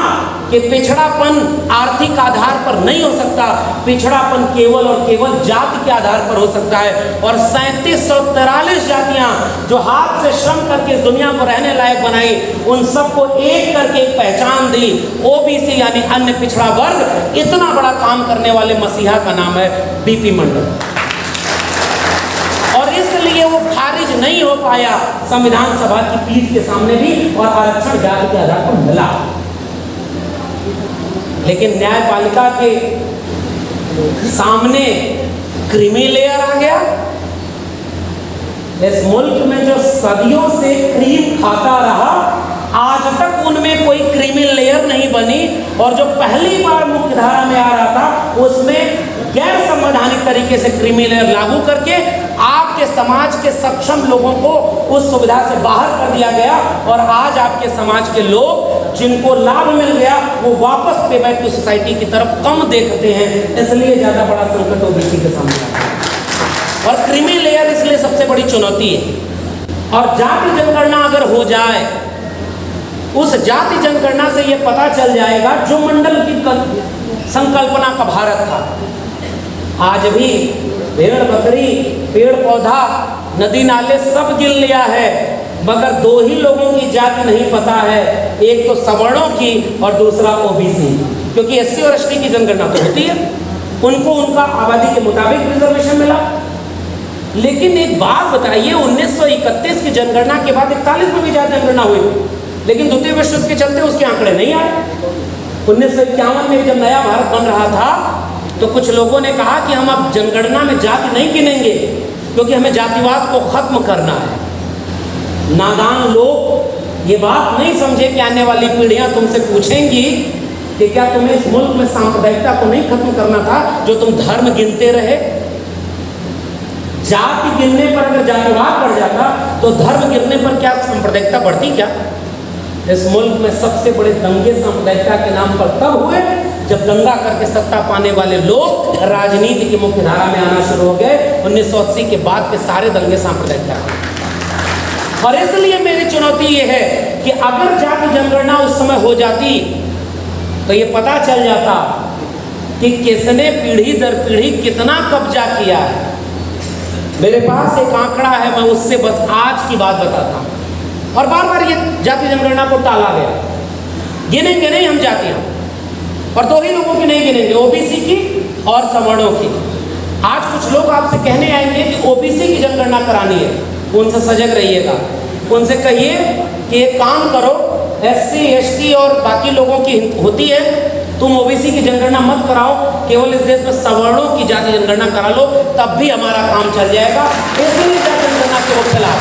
कि पिछड़ापन आर्थिक आधार पर नहीं हो सकता, पिछड़ापन केवल और केवल जाति के आधार पर हो सकता है। और 3743 जातियां जो हाथ से श्रम करके इस दुनिया को रहने लायक बनाई, उन सबको एक करके एक पहचान दी, ओबीसी यानी अन्य पिछड़ा वर्ग। इतना बड़ा काम करने वाले मसीहा का नाम है बीपी मंडल, और इसलिए वो खारिज नहीं हो पाया संविधान सभा की पीठ के सामने भी, और आरक्षण जाति के आधार पर मिला। लेकिन न्यायपालिका के सामने क्रीमी लेयर आ गया। इस मुल्क में जो सदियों से क्रीम खाता रहा, आज तक उनमें कोई क्रीमी लेयर नहीं बनी, और जो पहली बार मुख्यधारा में आ रहा था उसमें गैर संवैधानिक तरीके से क्रीमी लेयर लागू करके आपके समाज के सक्षम लोगों को उस सुविधा से बाहर कर दिया गया, और आज आपके समाज के लोग जिनको लाभ मिल गया वो वापस पे बैक टू सोसाइटी की तरफ कम देखते हैं। इसलिए ज्यादा बड़ा संकट ओबीसी के सामने आता है, और क्रीमी लेयर इसलिए सबसे बड़ी चुनौती है। और जाति जनगणना अगर हो जाए, उस जाति जनगणना से ये पता चल जाएगा जो मंडल की संकल्पना का भारत था। आज भी भेड़ बकरी, पेड़ पौधा, नदी नाले सब गिन लिया है, मगर 2 ही लोगों की जाति नहीं पता है, एक तो सवर्णों की और दूसरा ओबीसी। क्योंकि एससी और एसटी की जनगणना तो होती है, उनको उनका आबादी के मुताबिक रिजर्वेशन मिला। लेकिन एक बात बताइए, 1931 की जनगणना के बाद 41 में भी जाति जनगणना हुई, लेकिन द्वितीय विश्व युद्ध के चलते उसके आंकड़े नहीं आए। 1951 में जब नया भारत बन रहा था तो कुछ लोगों ने कहा कि हम अब जनगणना में जाति नहीं गिनेंगे, क्योंकि हमें जातिवाद को खत्म करना है। नादान लोग ये बात नहीं समझे कि आने वाली पीढ़ियां तुमसे पूछेंगी कि क्या तुम्हें इस मुल्क में सांप्रदायिकता को नहीं खत्म करना था जो तुम धर्म गिनते रहे। जाति गिनने पर अगर जातिवाद बढ़ जाता तो धर्म गिनने पर क्या सांप्रदायिकता बढ़ती क्या? इस मुल्क में सबसे बड़े दंगे सांप्रदायिकता के नाम पर तब हुए जब दंगा करके सत्ता पाने वाले लोग राजनीति की मुख्य धारा में आना शुरू हो गए। 1980 के बाद के सारे दंगे सांप्रदायिकता। और इसलिए मेरी चुनौती ये है कि अगर जाति जनगणना उस समय हो जाती तो ये पता चल जाता कि किसने पीढ़ी दर पीढ़ी कितना कब्जा किया है। मेरे पास एक आंकड़ा है, मैं उससे बस आज की बात बताता हूँ। और बार बार ये जाति जनगणना को टाला गया, गिनेंगे नहीं हम जातियाँ, और 2 ही लोगों की नहीं गिनेंगे, ओबीसी की और सवर्णों की। आज कुछ लोग आपसे कहने आएंगे कि ओबीसी की जनगणना करानी है, उनसे सजग रहिएगा। उनसे कहिए कि एक काम करो, SC ST और बाकी लोगों की होती है, तुम OBC की जनगणना मत कराओ, केवल इस देश में सवर्णों की जाति जनगणना करा लो, तब भी हमारा काम चल जाएगा। इसलिए जाति जनगणना के वो खिलाफ।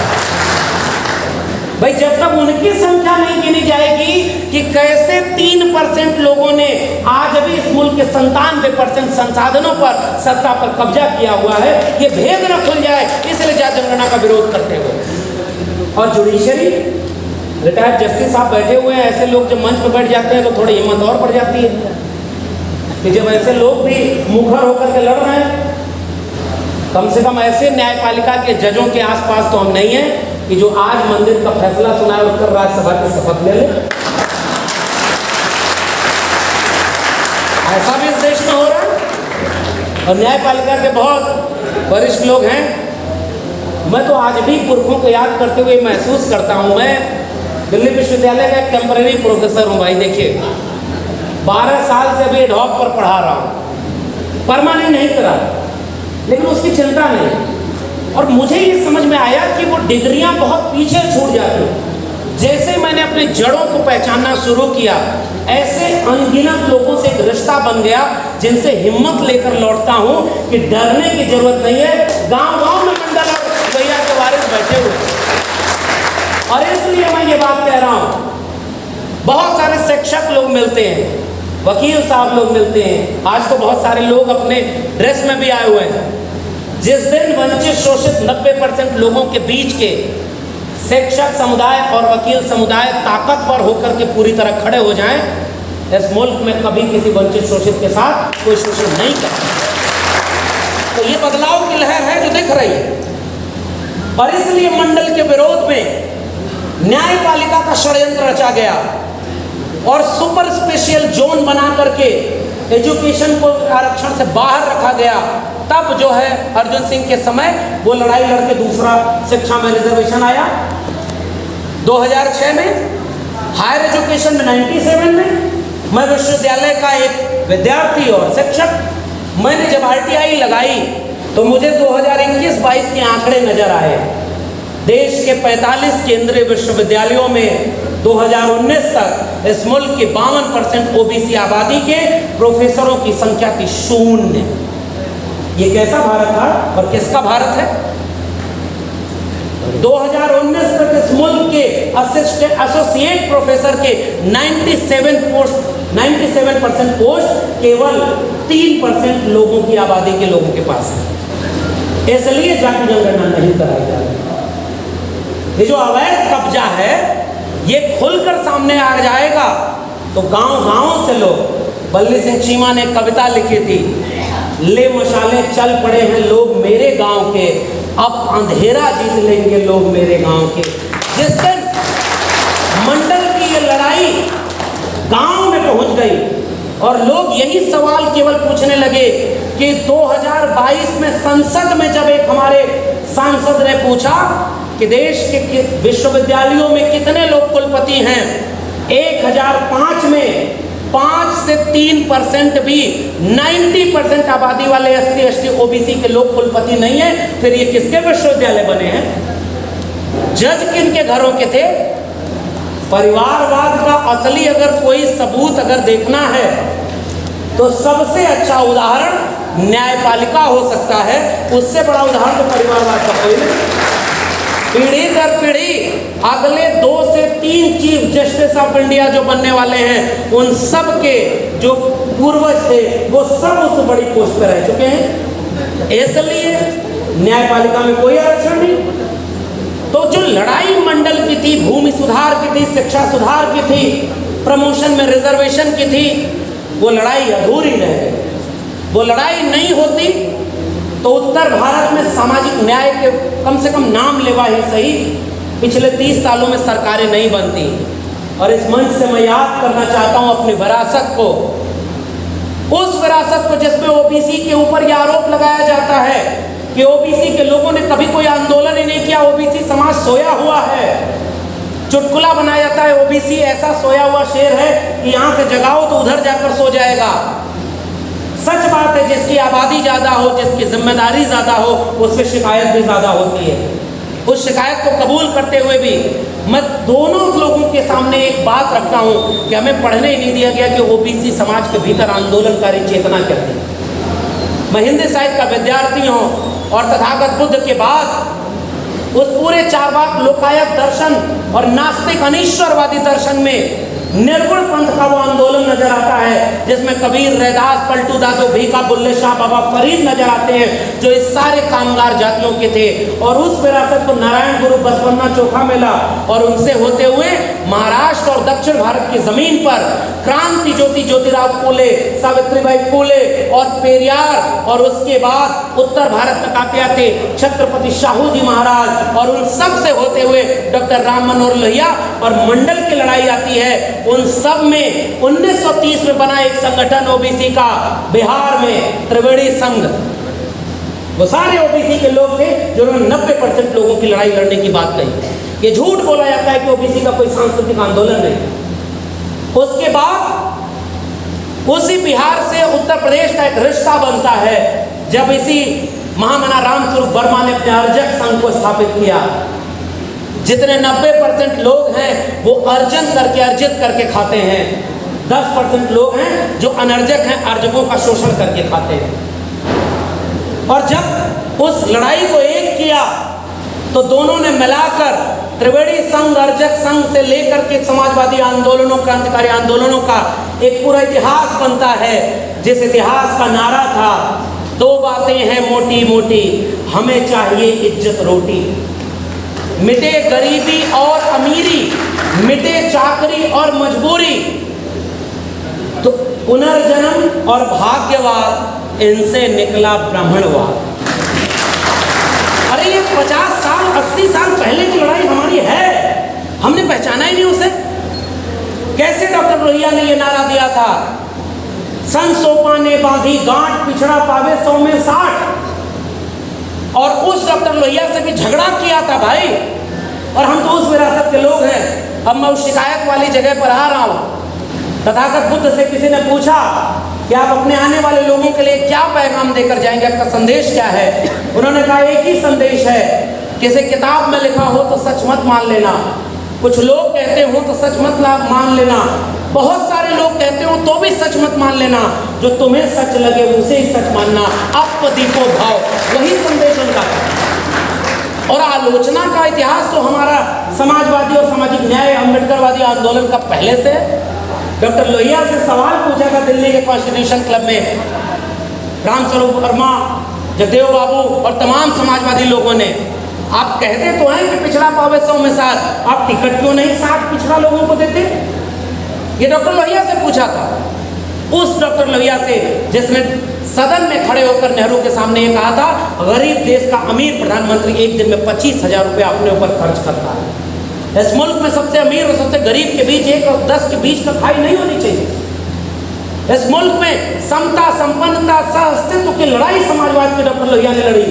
भाई जब तक उनकी संख्या नहीं गिनी जाएगी कि कैसे 3% लोगों ने आज भी इस मुल्क के 97% संसाधनों पर, सत्ता पर कब्जा किया हुआ है, ये भेद न खुल जाए, इसलिए जाति जनगणना का विरोध करते हुए। और जुडिशरी, रिटायर्ड जस्टिस साहब बैठे हुए हैं, ऐसे लोग जब मंच पर बैठ जाते हैं तो थोड़ी हिम्मत और बढ़ जाती है कि जब ऐसे लोग भी मुखर होकर के लड़ रहे हैं, कम से कम ऐसे न्यायपालिका के जजों के आसपास तो हम नहीं हैं कि जो आज मंदिर का फैसला सुनाए उत्तर राज्यसभा की शपथ ले ले। ऐसा भी इस देश में हो रहा है। और न्यायपालिका के बहुत वरिष्ठ लोग हैं, मैं तो आज भी पुरखों को याद करते हुए महसूस करता हूं। मैं दिल्ली विश्वविद्यालय का एक टेम्पररी प्रोफेसर हूं भाई। देखिए 12 साल से अभी एडहॉक पर पढ़ा रहा हूं, परमानेंट नहीं करा, लेकिन उसकी चिंता नहीं। और मुझे ये समझ में आया कि वो डिग्रियां बहुत पीछे छूट जाती हैं। जैसे मैंने अपने जड़ों को पहचानना शुरू किया, ऐसे अनगिनत लोगों से एक रिश्ता बन गया जिनसे हिम्मत लेकर लौटता हूं कि डरने की जरूरत नहीं है। गांव-गांव में मंडल और भैया के वारिस बैठे हुए, और इसलिए मैं ये बात कह रहा हूं। बहुत सारे शिक्षक लोग मिलते हैं, वकील साहब लोग मिलते हैं, आज तो बहुत सारे लोग अपने ड्रेस में भी आए हुए हैं। जिस दिन वंचित शोषित 90% लोगों के बीच के शिक्षक समुदाय और वकील समुदाय ताकतवर होकर के पूरी तरह खड़े हो जाएं, इस मुल्क में कभी किसी वंचित शोषित के साथ कोई शोषण नहीं करता। तो ये बदलाव की लहर है जो दिख रही है। और इसलिए मंडल के विरोध में न्यायपालिका का षड्यंत्र रचा गया और सुपर स्पेशल जोन बना करके एजुकेशन को आरक्षण से बाहर रखा गया। तब जो है अर्जुन सिंह के समय वो लड़ाई लड़के दूसरा शिक्षा में रिजर्वेशन आया। 2006 में हायर एजुकेशन में 97 में मैं विश्वविद्यालय का एक विद्यार्थी और शिक्षक, मैंने जब RTI लगाई तो मुझे 2021-22 के आंकड़े नजर आए। देश के 45 केंद्रीय विश्वविद्यालयों में 2019 तक इस मुल्क के 52% OBC आबादी के प्रोफेसरों की संख्या थी 0। ये कैसा भारत था और किसका भारत है? 2019 तक इस मुल्क के एसोसिएट प्रोफेसर के 97% पोस्ट केवल 3% लोगों की आबादी के लोगों के पास है। इसलिए जाति जनगणना नहीं कराई जा रही। ये जो अवैध कब्जा है ये खुलकर सामने आ जाएगा तो गांव-गांव से लोग, बल्ली सिंह चीमा ने कविता लिखी थी, ले मशाले चल पड़े हैं लोग मेरे गांव के, अब अंधेरा जीत लेंगे लोग मेरे गांव के। जिस दिन मंडल की ये लड़ाई गांव में पहुंच गई और लोग यही सवाल केवल पूछने लगे कि 2022 में संसद में जब एक हमारे सांसद ने पूछा कि देश के विश्वविद्यालयों में कितने लोग कुलपति हैं, 1005 में 5 से 3% भी 90% आबादी वाले SC ST OBC के लोग कुलपति नहीं है, फिर ये किसके विश्वविद्यालय बने हैं? जज किन के घरों के थे? परिवारवाद का असली अगर कोई सबूत अगर देखना है तो सबसे अच्छा उदाहरण न्यायपालिका हो सकता है, उससे बड़ा उदाहरण तो परिवारवाद का कोई नहीं। पीढ़ी दर पीढ़ी अगले 2 से 3 चीफ जस्टिस ऑफ इंडिया जो बनने वाले हैं, उन सब के जो पूर्वज थे वो सब उस बड़ी पोस्ट पर रह चुके हैं। इसलिए न्यायपालिका में कोई आरक्षण नहीं। तो जो लड़ाई मंडल की थी, भूमि सुधार की थी, शिक्षा सुधार की थी, प्रमोशन में रिजर्वेशन की थी, वो लड़ाई अधूरी रह गई। वो लड़ाई नहीं होती तो उत्तर भारत में सामाजिक न्याय के कम से कम नाम लेवा ही सही पिछले 30 सालों में सरकारें नहीं बनती। और इस मंच से मैं याद करना चाहता हूं अपनी विरासत को, उस विरासत को जिसमें OBC के ऊपर यह आरोप लगाया जाता है कि OBC के लोगों ने कभी कोई आंदोलन ही नहीं किया, OBC समाज सोया हुआ है। चुटकुला बनाया जाता है OBC ऐसा सोया हुआ शेर है कि यहां से जगाओ तो उधर जाकर सो जाएगा। सच बात है, जिसकी आबादी ज़्यादा हो, जिसकी जिम्मेदारी ज़्यादा हो, उससे शिकायत भी ज़्यादा होती है। उस शिकायत को कबूल करते हुए भी मैं दोनों लोगों के सामने एक बात रखता हूँ कि हमें पढ़ने ही नहीं दिया गया कि ओबीसी समाज के भीतर आंदोलनकारी चेतना क्या थी। मैं हिंदी साहित्य का विद्यार्थी हूँ और तथागत बुद्ध के बाद उस पूरे चारवाक लोकायत दर्शन और नास्तिक अनीश्वरवादी दर्शन में निर्गुण पंथ का वो आंदोलन नजर आता है जिसमें कबीर, रैदास, पलटू दादू, भीखा, बुल्ले शाह, बाबा फरीद नजर आते हैं जो इस सारे कामगार जातियों के थे। और उस विरासत को नारायण गुरु बसवन्ना चोखा मिला और उनसे होते हुए महाराष्ट्र और दक्षिण भारत की जमीन पर क्रांति ज्योति ज्योतिराव फूले, सावित्रीबाई फूले और पेरियार, और उसके बाद उत्तर भारत तक आते आते छत्रपति शाहू जी महाराज और उन सब से होते हुए डॉक्टर राम मनोहर लोहिया और मंडल की लड़ाई आती है। उन सब में 1930 में बना एक संगठन ओबीसी का बिहार में त्रिवेणी संघ, वो सारे ओबीसी के लोग थे जिन्होंने 90% लोगों की लड़ाई लड़ने की बात कही। ये झूठ बोला जाता है कि ओबीसी का कोई सांस्कृतिक आंदोलन नहीं। उसके बाद उसी बिहार से उत्तर प्रदेश का एक रिश्ता बनता है जब इसी महामना रामस्वरूप वर्मा ने अपने अर्जक संघ को स्थापित किया। जितने 90% लोग हैं वो अर्जन करके, अर्जित करके खाते हैं, 10% लोग हैं जो अनर्जक हैं, अर्जकों का शोषण करके खाते हैं। और जब उस लड़ाई को एक किया तो दोनों ने मिलाकर त्रिवेणी संघ, अर्जक संघ से लेकर के समाजवादी आंदोलनों, क्रांतिकारी आंदोलनों का एक पूरा इतिहास बनता है, जिस इतिहास का नारा था, दो बातें हैं मोटी मोटी, हमें चाहिए इज्जत रोटी, मिटे गरीबी और अमीरी, मिटे चाकरी और मजबूरी, तो पुनर्जन्म और भाग्यवाद, इनसे निकला ब्राह्मणवाद। अरे ये 50 साल 80 साल पहले की लड़ाई हमारी है, हमने पहचाना ही नहीं उसे। कैसे डॉक्टर लोहिया ने ये नारा दिया था, सन सोपा ने बांधी गांठ, पिछड़ा पावे 100 में 60, और उस डॉक्टर लोहिया से भी झगड़ा किया था भाई। और हम तो उस विरासत के लोग हैं। अब मैं उस शिकायत वाली जगह पर आ रहा हूँ। तथागत बुद्ध से किसी ने पूछा कि आप अपने आने वाले लोगों के लिए क्या पैगाम देकर जाएंगे, आपका संदेश क्या है? उन्होंने कहा एक ही संदेश है, किसी किताब में लिखा हो तो सच मत मान लेना, कुछ लोग कहते हो तो सच मत मान लेना, बहुत सारे लोग कहते हो तो भी सच मत मान लेना, जो तुम्हें सच लगे उसे ही सच मानना, अपदीपो भाव, वही संदेश उनका था। और आलोचना का इतिहास तो हमारा समाजवादी और सामाजिक न्याय अम्बेडकरवादी आंदोलन का पहले से। डॉक्टर लोहिया से सवाल पूछा था दिल्ली के कॉन्स्टिट्यूशन क्लब में रामस्वरूप वर्मा, जगदेव बाबू और तमाम समाजवादी लोगों ने, आप कहते तो हैं कि पिछड़ा पावे 100 में 60, आप टिकट क्यों नहीं 60 पिछड़ा लोगों को देते? ये डॉक्टर लोहिया से पूछा था, उस डॉक्टर लोहिया से जिसने सदन में खड़े होकर नेहरू के सामने ये कहा था, गरीब देश का अमीर प्रधानमंत्री एक दिन में 25,000 रुपये अपने ऊपर खर्च करता है। इस मुल्क में सबसे अमीर और सबसे गरीब के बीच 1 और 10 के बीच का खाई नहीं होनी चाहिए। इस मुल्क में समता, संपन्नता, सह अस्तित्व की लड़ाई समाजवाद की डॉक्टर लोहिया ने लड़ी।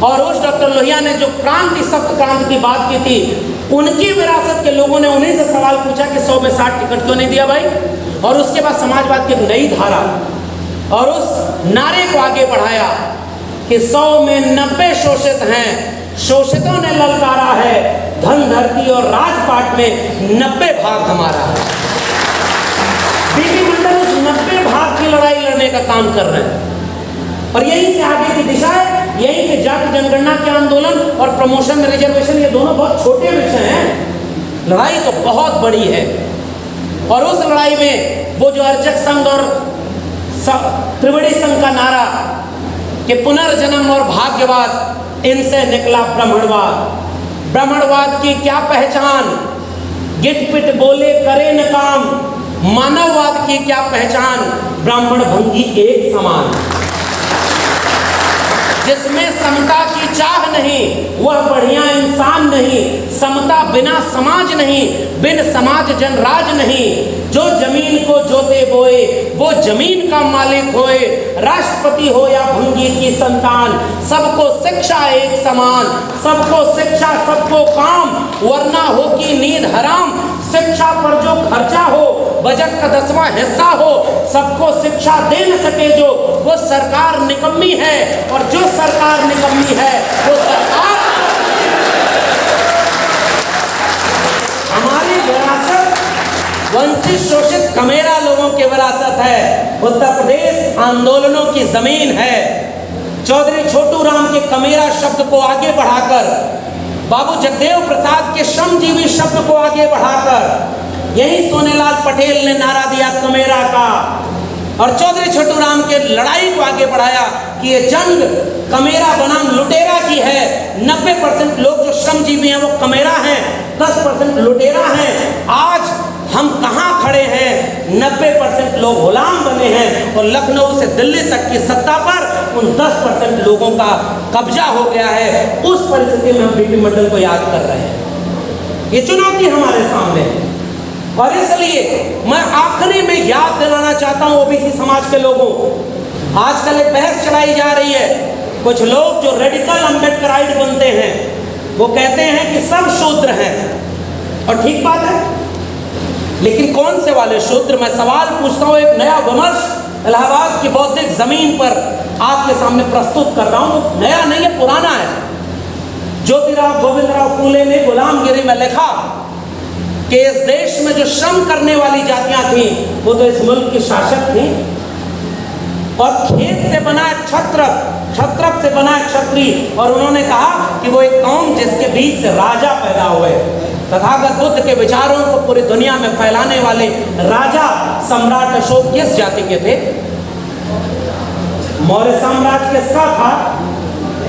और उस डॉक्टर लोहिया ने जो क्रांति, सप्त क्रांति की बात की थी, उनकी विरासत के लोगों ने उन्हीं से सवाल पूछा कि 100 में 60 टिकट क्यों नहीं दिया भाई? और उसके बाद समाजवाद की एक नई धारा और उस नारे को आगे बढ़ाया कि 100 में 90 शोषित हैं, शोषितों ने ललकारा है, धन धरती और राजपाट में 90 भाग हमारा है। बीपी मंडल उस 90 भाग की लड़ाई लड़ने का काम कर रहे हैं और यहीं से आगे की दिशा है। यहीं से जाति जनगणना के आंदोलन और प्रमोशन में रिजर्वेशन, ये दोनों बहुत छोटे विषय हैं, लड़ाई तो बहुत बड़ी है। और उस लड़ाई में वो जो अर्जक संघ और त्रिवेणी संघ का नारा कि पुनर्जन्म और भाग्यवाद, इनसे निकला ब्राह्मणवाद। ब्राह्मणवाद की क्या पहचान, गिट पिट बोले करे न काम, मानववाद की क्या पहचान, ब्राह्मण भंगी एक समान। जिसमें समता की चाह नहीं वह बढ़िया इंसान नहीं, समता बिना समाज नहीं, बिन समाज जन राज नहीं। जो जमीन को जोते बोए वो जमीन का मालिक होए, राष्ट्रपति हो या भंगी की संतान, सबको शिक्षा एक समान, सबको शिक्षा सबको काम, वरना होगी नींद हराम। शिक्षा पर जो खर्चा हो बजट का 10वां हिस्सा हो, सबको शिक्षा दे न सके जो, वो सरकार निकम्मी है। और जो सरकार निकम्मी है वो सरकार हमारी विरासत वंचित शोषित कमेरा लोगों की विरासत है। उत्तर प्रदेश आंदोलनों की जमीन है। चौधरी छोटू राम के कमेरा शब्द को आगे बढ़ाकर, बाबू जगदेव प्रसाद के श्रमजीवी शब्द को आगे बढ़ाकर यही सोनेलाल पटेल ने नारा दिया कमेरा का, और चौधरी छोटू राम के लड़ाई को आगे बढ़ाया कि ये जंग कमेरा बनाम लुटेरा की है। 90% लोग जो श्रमजीवी हैं वो कमेरा हैं, 10% लुटेरा हैं। आज हम कहाँ खड़े हैं? 90% लोग गुलाम बने हैं और लखनऊ से दिल्ली तक की सत्ता पर उन 10% लोगों का कब्जा हो गया है। उस परिस्थिति में हम बीपी मंडल को याद कर रहे हैं। ये चुनौती हमारे सामने है और इसलिए मैं आखिरी में याद दिलाना चाहता हूं ओबीसी समाज के लोगों, आजकल एक बहस चलाई जा रही है। कुछ लोग जो रेडिकल अम्बेडकराइट बनते हैं वो कहते हैं कि सब शूद्र हैं, और ठीक बात है, लेकिन कौन से वाले शूद्र? मैं सवाल पूछता हूं, एक नया विमर्श इलाहाबाद की बौद्धिक जमीन पर आपके सामने प्रस्तुत कर रहा हूं। नया नहीं है, पुराना है। ज्योतिराव गोविंदराव फूले ने गुलामगिरी में लिखा कि इस देश में जो श्रम करने वाली जातियां थी वो तो इस मुल्क की शासक थी, और खेत से बना छत्रक, छत्रक से बना क्षत्रिय, और उन्होंने कहा कि वो एक कौम जिसके बीच से राजा पैदा हुए। तथागत बुद्ध के विचारों को पूरी दुनिया में फैलाने वाले राजा सम्राट अशोक किस जाति के थे? मौर्य साम्राज्य किसका था?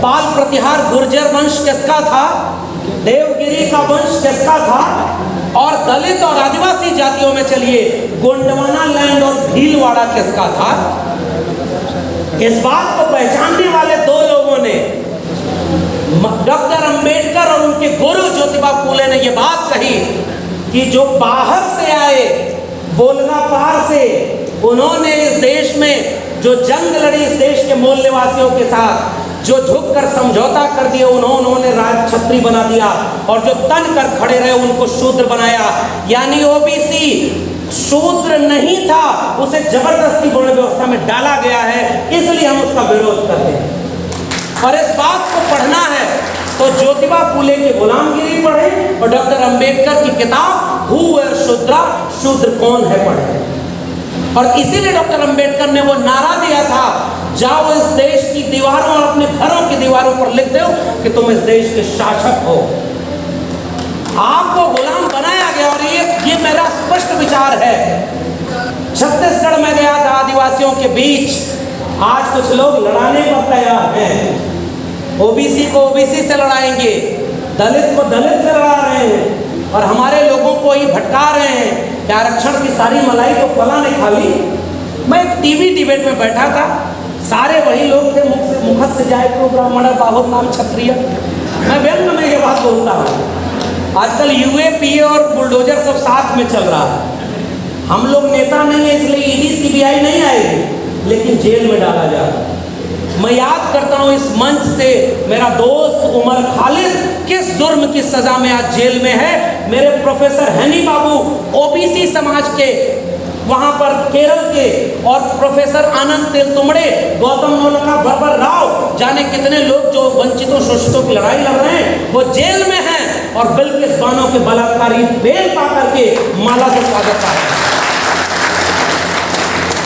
पाल प्रतिहार गुर्जर वंश किसका था? देवगिरी का वंश किसका था? और दलित और आदिवासी जातियों में चलिए गोंडवाना लैंड और भीलवाड़ा किसका था? इस बात को पहचानने वाले दो लोगों ने, डॉक्टर अंबेडकर और उनके गुरु ज्योतिबा फूले ने यह बात कही कि जो बाहर से आए बोलना पार से, उन्होंने इस देश में जो जंग लड़ी इस देश के मूल निवासियों के साथ, जो झुककर समझौता कर दिया उन्होंने राज छत्री बना दिया, और जो तन कर खड़े रहे उनको शूद्र बनाया। यानी ओबीसी शूद्र नहीं था, उसे जबरदस्ती वर्ण व्यवस्था में डाला गया है, इसलिए हम उसका विरोध करते हैं। और इस बात को पढ़ना है तो ज्योतिबा फूले की गुलामगिरी पढ़े और डॉक्टर अंबेडकर की किताब हु वेयर शूद्रा, शूद्र कौन है, पढ़े। और इसीलिए डॉक्टर अंबेडकर ने वो नारा दिया था, जाओ इस देश की दीवारों और अपने घरों की दीवारों पर लिख दो कि तुम इस देश के शासक हो। आपको गुलाम बनाया गया, और ये मेरा स्पष्ट विचार है। छत्तीसगढ़ में गया था आदिवासियों के बीच, आज कुछ लोग लड़ाने पर तैयार हैं। ओबीसी को ओबीसी से लड़ाएंगे, दलित को दलित से लड़ा रहे हैं, और हमारे लोगों को ही भटका रहे हैं कि आरक्षण की सारी मलाई तो फला ने खा ली। मैं एक टीवी डिबेट में बैठा था, सारे वही लोग थे, मुखत से जाए तो ब्राह्मण बाहुत नाम क्षत्रिय। मैं व्यंग में ये बात बोलता हूँ। आजकल यूएपीए और बुलडोजर सब साथ में चल रहा है। हम लोग नेता नहीं है इसलिए ईडी सीबीआई नहीं आएगी, लेकिन जेल में डाला जा रहा है। मैं याद करता हूँ इस मंच से मेरा दोस्त उमर खालिद किस जुर्म की सजा में आज जेल में है। मेरे प्रोफेसर हैनी बाबू ओबीसी समाज के वहाँ पर केरल के, और प्रोफेसर आनंद तेलतुंबड़े, गौतम नवलखा, बर्बर राव, जाने कितने लोग जो वंचितों शोषितों की लड़ाई लड़ रहे हैं वो जेल में हैं, और बिल्किस बानो के बलात्कारी बेल पा करके माला से स्वागत कर रहे हैं।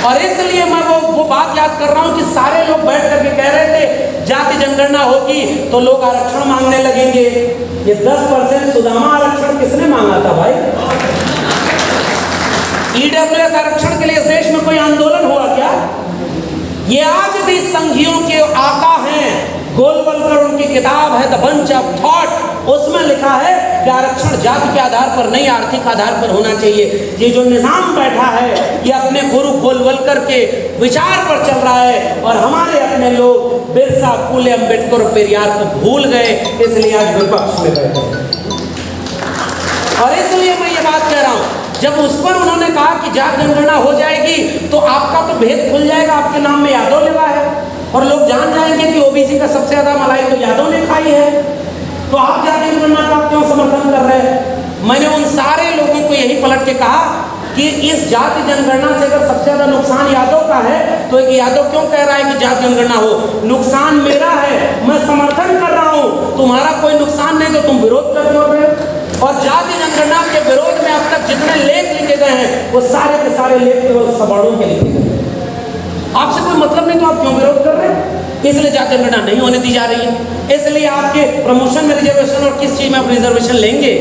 और इसलिए मैं वो बात याद कर रहा हूँ कि सारे लोग बैठ करके कह रहे थे जाति जनगणना होगी तो लोग आरक्षण मांगने लगेंगे। ये 10% सुदामा आरक्षण किसने मांगा था भाई? ईडब्ल्यूएस आरक्षण के लिए इस देश में कोई आंदोलन हुआ क्या? ये आज भी संघियों के आका हैं। गोलवलकर उनकी किताब है द बंच ऑफ थॉट, उसमें लिखा है कि आरक्षण जाति के आधार पर नहीं, आर्थिक आधार पर होना चाहिए। ये जो निजाम बैठा है ये अपने गुरु गोलवलकर के विचार पर चल रहा है, और हमारे अपने लोग बिरसा, फूले, अंबेडकर और पेरियार को भूल गए, इसलिए आज विपक्ष में बैठे। और इसलिए मैं ये बात कह रहा हूँ, जब उस पर उन्होंने कहा कि जाति जनगणना हो जाएगी तो आपका तो भेद खुल जाएगा, आपके नाम में यादव लिखा है और लोग जान जाएंगे कि ओबीसी का सबसे ज्यादा मलाई तो यादव ने खाई है, तो आप जाति जनगणना का क्यों समर्थन कर रहे हैं? मैंने उन सारे लोगों को यही पलट के कहा कि इस जाति जनगणना से अगर सबसे ज्यादा नुकसान यादव का है तो एक यादव क्यों कह रहा है कि जाति जनगणना हो? नुकसान मेरा है, मैं समर्थन कर रहा हूं, तो तुम्हारा कोई नुकसान नहीं तो तुम विरोध कर रहे हो। और जाति जनगणना के विरोध में अब तक जितने लेख लिखे गए हैं वो सारे के सारे लेख केवल सवर्णों के लिखे गए हैं। आपसे कोई मतलब नहीं तो आप क्यों विरोध कर रहे हैं? इसलिए जाति जनगणना नहीं होने दी जा रही है। इसलिए आपके प्रमोशन में रिजर्वेशन और किस चीज में आप रिजर्वेशन लेंगे?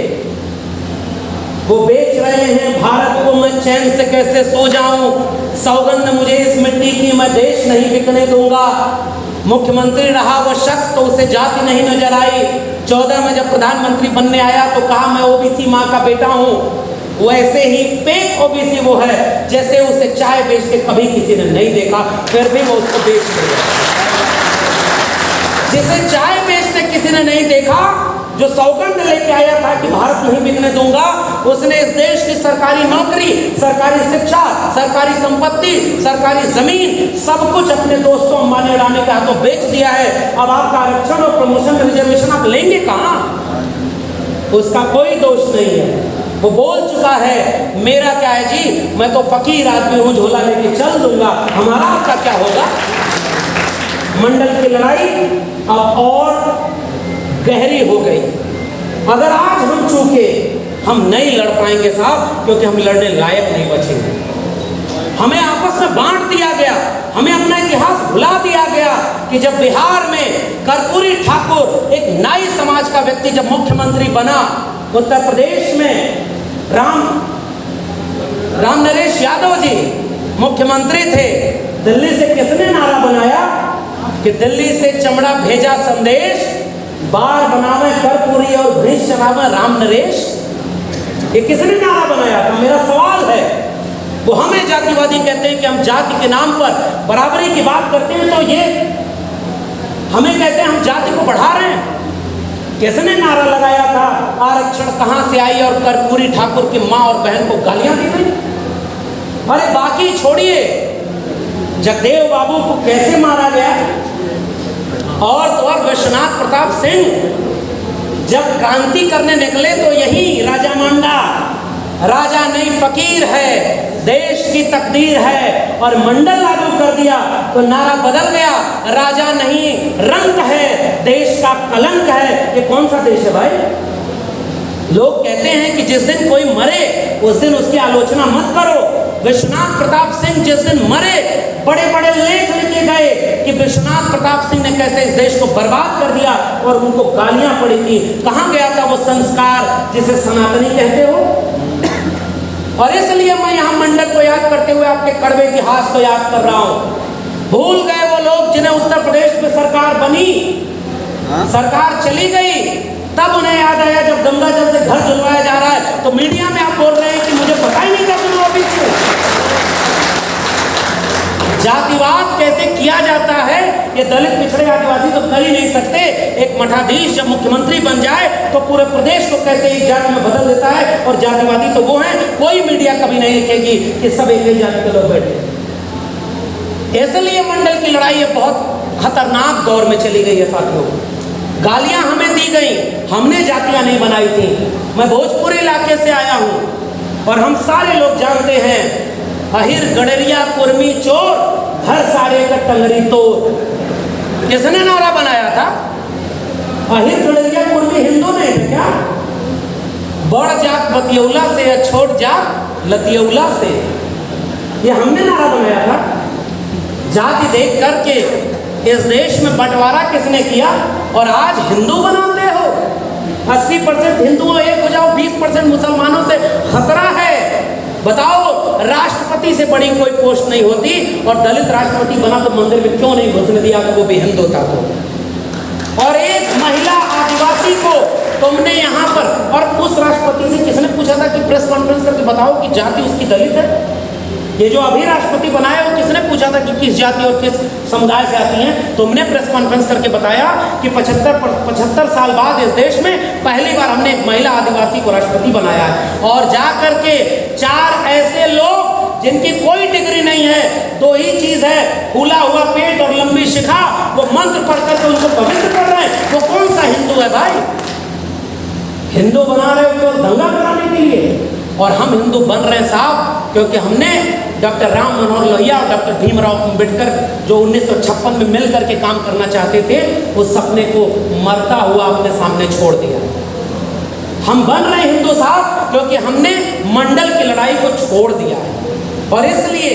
वो बेच रहे हैं भारत को मैं चैन से कैसे सो जाऊं, सौगंध मुझे इस मिट्टी की, मैं देश नहीं बिकने दूंगा। मुख्यमंत्री रहा वो शख्स तो उसे जाति नहीं नजर आई। 14 में जब प्रधानमंत्री बनने आया तो कहा मैं ओबीसी माँ का बेटा हूं। वैसे ही फेक ओबीसी वो है जैसे उसे चाय बेच के कभी किसी ने नहीं देखा, फिर भी वो उसको बेच दिया। जिसे चाय बेचते किसी ने नहीं देखा, जो सौगंध लेके आया था कि भारत नहीं बिकने दूंगा, उसने इस देश की सरकारी नौकरी, सरकारी शिक्षा, सरकारी संपत्ति, सरकारी जमीन सब कुछ अपने दोस्तों अंबानी अडानी के हाथों बेच दिया है। अब आपका आरक्षण और प्रमोशन रिजर्वेशन आप लेंगे कहां? उसका कोई दोष नहीं है। वो बोल चुका है मेरा क्या है जी, मैं तो फकीर आदमी हूं, झोला लेके चल दूंगा, हमारा आपका क्या होगा। मंडल की लड़ाई अब और गहरी हो गई। अगर आज हम चूके हम नहीं लड़ पाएंगे साहब, क्योंकि हम लड़ने लायक नहीं बचेंगे। हमें आपस में बांट दिया गया, हमें अपना इतिहास भुला दिया गया कि जब बिहार में कर्पूरी ठाकुर एक नाई समाज का व्यक्ति जब मुख्यमंत्री बना, उत्तर प्रदेश में राम नरेश यादव जी मुख्यमंत्री थे, दिल्ली से किसने नारा बनाया कि दिल्ली से चमड़ा भेजा संदेश, बार बनावे कर्पूरी और भैंस चरावे राम नरेश। ये किसने नारा बनाया था? मेरा सवाल है। वो हमें जातिवादी कहते हैं कि हम जाति के नाम पर बराबरी की बात करते हैं, तो ये हमें कहते हैं हम जाति को बढ़ा रहे हैं। किसने नारा लगाया था आरक्षण कहां से आई और कर्पूरी ठाकुर की मां और बहन को गालियां दी गई? अरे बाकी छोड़िए, जगदेव बाबू को कैसे मारा गया, और तो और विश्वनाथ प्रताप सिंह जब क्रांति करने निकले तो यही राजा मांडा, राजा नहीं फकीर है, देश की तकदीर है, और मंडल लागू कर दिया तो नारा बदल गया, राजा नहीं रंक है, देश का कलंक है। ये कौन सा देश है भाई? लोग कहते हैं कि जिस दिन कोई मरे उस दिन उसकी आलोचना मत करो। विश्वनाथ प्रताप सिंह जिस दिन मरे, बड़े बड़े लेख लिखे गए कि विश्वनाथ प्रताप सिंह ने कैसे इस देश को बर्बाद कर दिया, और उनको गालियां पड़ी थी। कहां गया था वो संस्कार जिसे सनातनी कहते हो? और इसलिए मैं यहां मंडल को याद करते हुए आपके कड़वे इतिहास को याद कर रहा हूं। भूल गए वो लोग जिन्हें उत्तर प्रदेश में सरकार बनी, सरकार चली गई, तब उन्हें याद आया जब गंगा जल से घर जुलवाया जा रहा है तो मीडिया में आप बोल रहे हैं कि मुझे पता ही नहीं था चुनाव पीछे। जातिवाद कैसे किया जाता है ये दलित पिछड़े आदिवासी तो कर ही नहीं सकते। एक मठाधीश जब मुख्यमंत्री बन जाए तो पूरे प्रदेश को कैसे एक जाति में बदल देता है, और जातिवादी तो वो हैं, कोई मीडिया कभी नहीं लिखेगी कि सब एक ही जाति के लोग बैठे। इसलिए मंडल की लड़ाई बहुत खतरनाक दौर में चली गई है साथियों। गालियां हमें दी गई, हमने जातियां नहीं बनाई थी। मैं भोजपुर इलाके से आया हूं और हम सारे लोग जानते हैं, अहिर गडरिया कुर्मी चोर, हर सारे का टंगरी तोड़। किसने नारा बनाया था? अहिर गडरिया कुर्मी हिंदू नहीं है क्या? बड़ जात बतियौला से या छोट जात लतियौला से, ये हमने नारा बनाया था। जाति देख करके इस देश में बंटवारा किसने किया, और आज हिंदू बनाते हो। 80% हिंदू एक हो जाओ, 20% मुसलमानों से खतरा है। बताओ, राष्ट्रपति से बड़ी कोई पोस्ट नहीं होती, और दलित राष्ट्रपति बना तो मंदिर में क्यों नहीं घुसने दिया, वो भी हिंदू था तो। और एक महिला आदिवासी को तुमने यहाँ पर, और उस राष्ट्रपति से किसने पूछा था कि प्रेस कॉन्फ्रेंस करके बताओ कि जाति उसकी दलित है? ये जो अभी राष्ट्रपति बनाया वो किसने पूछा था कि किस जाति और किस समुदाय से आती हैं? तुमने प्रेस कॉन्फ्रेंस करके बताया कि 75 साल बाद इस देश में पहली बार हमने एक महिला आदिवासी को राष्ट्रपति बनाया है। और जा करके 4 ऐसे लोग जिनकी कोई डिग्री नहीं है, 2 ही चीज है, फूला हुआ पेट और लंबी शिखा, वो मंत्र पढ़ करके उनको पवित्र कर रहे हैं। वो कौन सा हिंदू है भाई? हिंदू बना रहे हो तो दंगा कराने के लिए, और हम हिंदू बन रहे हैं साहब क्योंकि हमने डॉक्टर राम मनोहर लोहिया और डॉक्टर भीमराव अंबेडकर जो 1956 में मिल करके काम करना चाहते थे, उस सपने को मरता हुआ अपने सामने छोड़ दिया। हम बन रहे हिंदू साहब क्योंकि हमने मंडल की लड़ाई को छोड़ दिया है, और इसलिए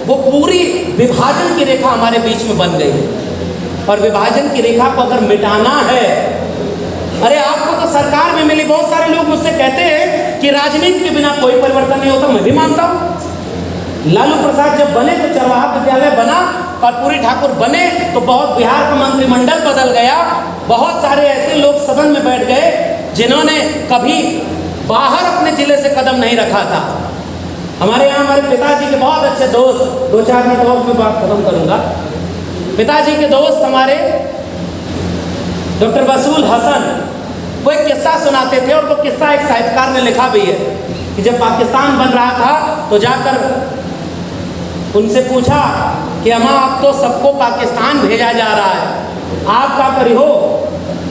वो पूरी विभाजन की रेखा हमारे बीच में बन गई है। और विभाजन की रेखा को अगर मिटाना है, अरे आपको तो सरकार में मिली, बहुत सारे लोग मुझसे कहते हैं कि राजनीति के बिना कोई परिवर्तन नहीं होता, मैं भी मानता हूँ। लालू प्रसाद जब बने तो चरवाहा विद्यालय बना, कर्पूरी ठाकुर बने तो बहुत बिहार का मंत्रिमंडल बदल गया, बहुत सारे ऐसे लोग सदन में बैठ गए जिन्होंने कभी बाहर अपने जिले से कदम नहीं रखा था। हमारे यहाँ हमारे पिताजी के बहुत अच्छे दोस्त, 2-4 मिनट और मैं बात खत्म करूंगा। पिताजी के दोस्त हमारे डॉक्टर वसूल हसन, वो एक किस्सा सुनाते थे, और वो किस्सा एक साहित्यकार ने लिखा भी है कि जब पाकिस्तान बन रहा था तो जाकर उनसे पूछा कि अम्मा अब तो सबको पाकिस्तान भेजा जा रहा है, आप क्या करी हो?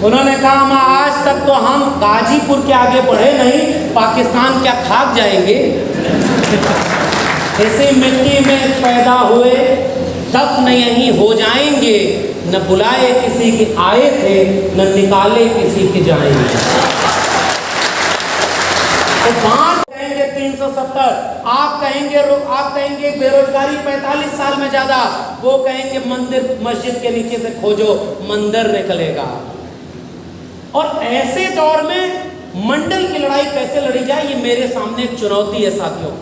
उन्होंने कहा अम्मा आज तक तो हम गाजीपुर के आगे बढ़े नहीं, पाकिस्तान क्या खाक जाएंगे? ऐसे मिट्टी में पैदा हुए दफन यहीं हो जाएंगे, न बुलाए किसी के आए थे, न निकाले किसी के जाएंगे। तो बात कहेंगे 370, आप कहेंगे बेरोजगारी 45 साल में ज्यादा, वो कहेंगे मंदिर मस्जिद के नीचे से खोजो मंदिर निकलेगा। और ऐसे दौर में मंडल की लड़ाई कैसे लड़ी जाए, ये मेरे सामने एक चुनौती है साथियों।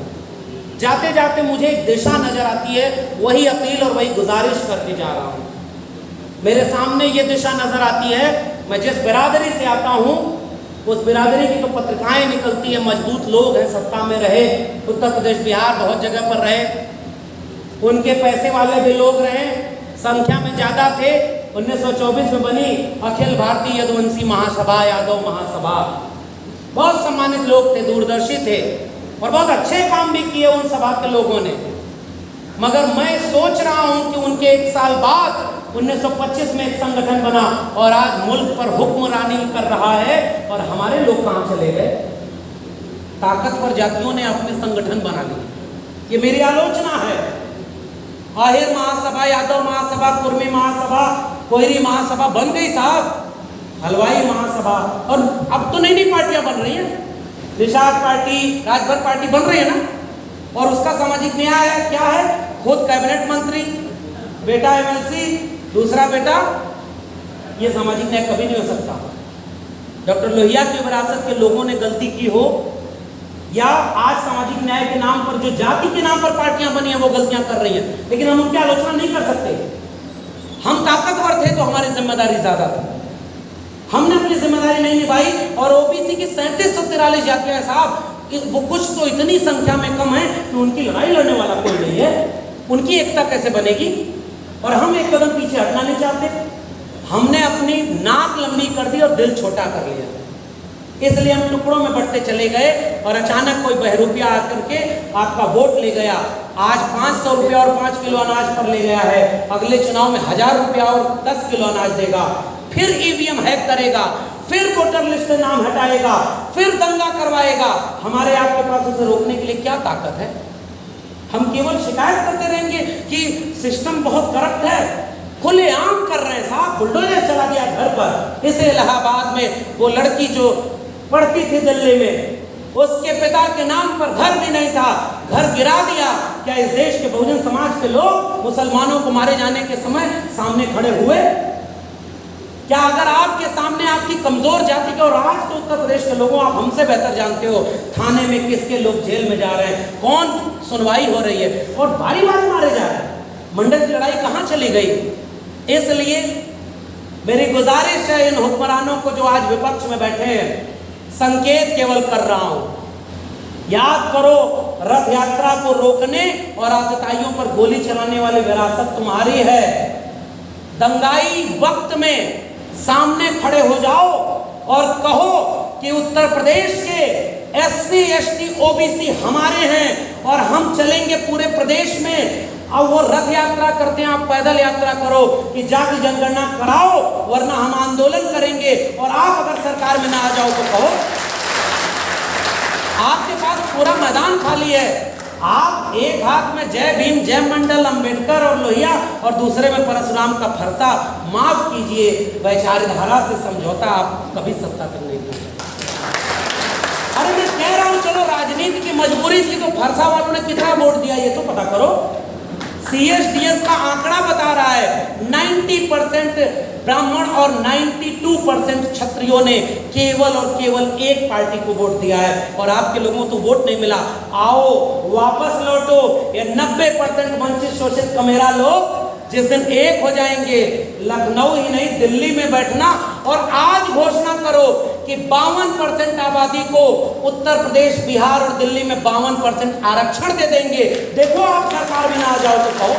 जाते जाते मुझे एक दिशा नजर आती है, वही अपील और वही गुजारिश करके जा रहा हूं। मेरे सामने ये दिशा नजर आती है, मैं जिस बिरादरी से आता हूं उस बिरादरी की तो पत्रिकाएं निकलती है, मजबूत लोग हैं, सत्ता में रहे, उत्तर प्रदेश बिहार बहुत जगह पर रहे, उनके पैसे वाले भी लोग रहे, संख्या में ज्यादा थे। 1924 में बनी अखिल भारतीय यदुवंशी महासभा, यादव महासभा, बहुत सम्मानित लोग थे, दूरदर्शी थे, और बहुत अच्छे काम भी किए उन सभा के लोगों ने। मगर मैं सोच रहा हूं कि उनके 1 साल बाद 1925 में एक संगठन बना और आज मुल्क पर हुक्मरानी कर रहा है, और हमारे लोग कहां चले गए? ताकतवर जातियों ने अपने संगठन बना लिए। ये मेरी आलोचना है। आहिर महासभा, यादव महासभा, कुर्मी महासभा, कोयरी महासभा बन गई साहब, हलवाई महासभा, और अब तो नई नई पार्टियां बन रही हैं, निषाद पार्टी, राजभर पार्टी बन रही है ना। और उसका सामाजिक न्याय है क्या है? खुद कैबिनेट मंत्री, बेटा एमएलसी, दूसरा बेटा, ये सामाजिक न्याय कभी नहीं हो सकता। डॉक्टर लोहिया की विरासत के लोगों ने गलती की हो, या आज सामाजिक न्याय के नाम पर जो जाति के नाम पर पार्टियां बनी हैं वो गलतियां कर रही हैं, लेकिन हम उनकी आलोचना नहीं कर सकते। हम ताकतवर थे तो हमारी जिम्मेदारी ज्यादा थी, हमने अपनी जिम्मेदारी नहीं निभाई। और ओबीसी की 3743 जातियां साहब, वो कुछ तो इतनी संख्या में कम है कि उनकी लड़ाई लड़ने वाला कोई नहीं है, उनकी एकता कैसे बनेगी? और हम एक कदम पीछे हटना नहीं चाहते, हमने अपनी नाक लंबी कर दी और दिल छोटा कर लिया, इसलिए हम टुकड़ों में बढ़ते चले गए। और अचानक कोई बहरूपिया आकर के आपका वोट ले गया, आज 500 रुपया और 5 किलो अनाज पर ले गया है, अगले चुनाव में 1000 रुपया और 10 किलो अनाज देगा, फिर ईवीएम हैक करेगा, फिर वोटर लिस्ट से नाम हटाएगा, फिर दंगा करवाएगा। हमारे आपके पास उसे रोकने के लिए क्या ताकत है? हम केवल शिकायत करते रहेंगे कि सिस्टम बहुत करप्ट है, खुलेआम कर रहे हैं साहब, बुलडोजर चला दिया घर पर। इसे इलाहाबाद में वो लड़की जो पढ़ती थी दिल्ली में, उसके पिता के नाम पर घर भी नहीं था, घर गिरा दिया। क्या इस देश के बहुजन समाज के लोग मुसलमानों को मारे जाने के समय सामने खड़े हुए? क्या अगर आपके सामने आपकी कमजोर जाति के, और आज तो उत्तर प्रदेश के लोगों, आप हमसे बेहतर जानते हो थाने में किसके लोग जेल में जा रहे हैं, कौन सुनवाई हो रही है, और बारी बारी मारे जा रहे हैं। मंडल की लड़ाई कहां चली गई? इसलिए मेरी गुजारिश है इन हुक्मरानों को जो आज विपक्ष में बैठे हैं, संकेत केवल कर रहा हूं, याद करो रथ यात्रा को रोकने और आतताइयों पर गोली चलाने वाली विरासत तुम्हारी है। दंगाई वक्त में सामने खड़े हो जाओ और कहो कि उत्तर प्रदेश के SC ST OBC हमारे हैं और हम चलेंगे पूरे प्रदेश में। अब वो रथ यात्रा करते हैं, आप पैदल यात्रा करो कि जाति जनगणना कराओ, वरना हम आंदोलन करेंगे। और आप अगर सरकार में ना आ जाओ तो कहो, आपके पास पूरा मैदान खाली है, आप एक हाथ में जय भीम, जय मंडल, अंबेडकर और लोहिया और दूसरे में परशुराम का फरसा, माफ कीजिए, वैचारधारा से समझौता आप कभी सत्ता तक नहीं पहुंचे। अरे मैं कह रहा हूं चलो राजनीति की मजबूरी थी तो फरसा वालों ने कितना वोट दिया ये तो पता करो। CSDS का आंकड़ा बता रहा है 90% ब्राह्मण और 92% क्षत्रियों ने केवल और केवल एक पार्टी को वोट दिया है और आपके लोगों को तो वोट नहीं मिला। आओ वापस लौटो, ये 90% वंचित शोषित कमेरा लोग जिस दिन एक हो जाएंगे, लखनऊ ही नहीं दिल्ली में बैठना और आज घोषणा करो कि 52% आबादी को उत्तर प्रदेश, बिहार और दिल्ली में 52% आरक्षण दे देंगे। देखो आप सरकार में ना आ जाओ तो कहो,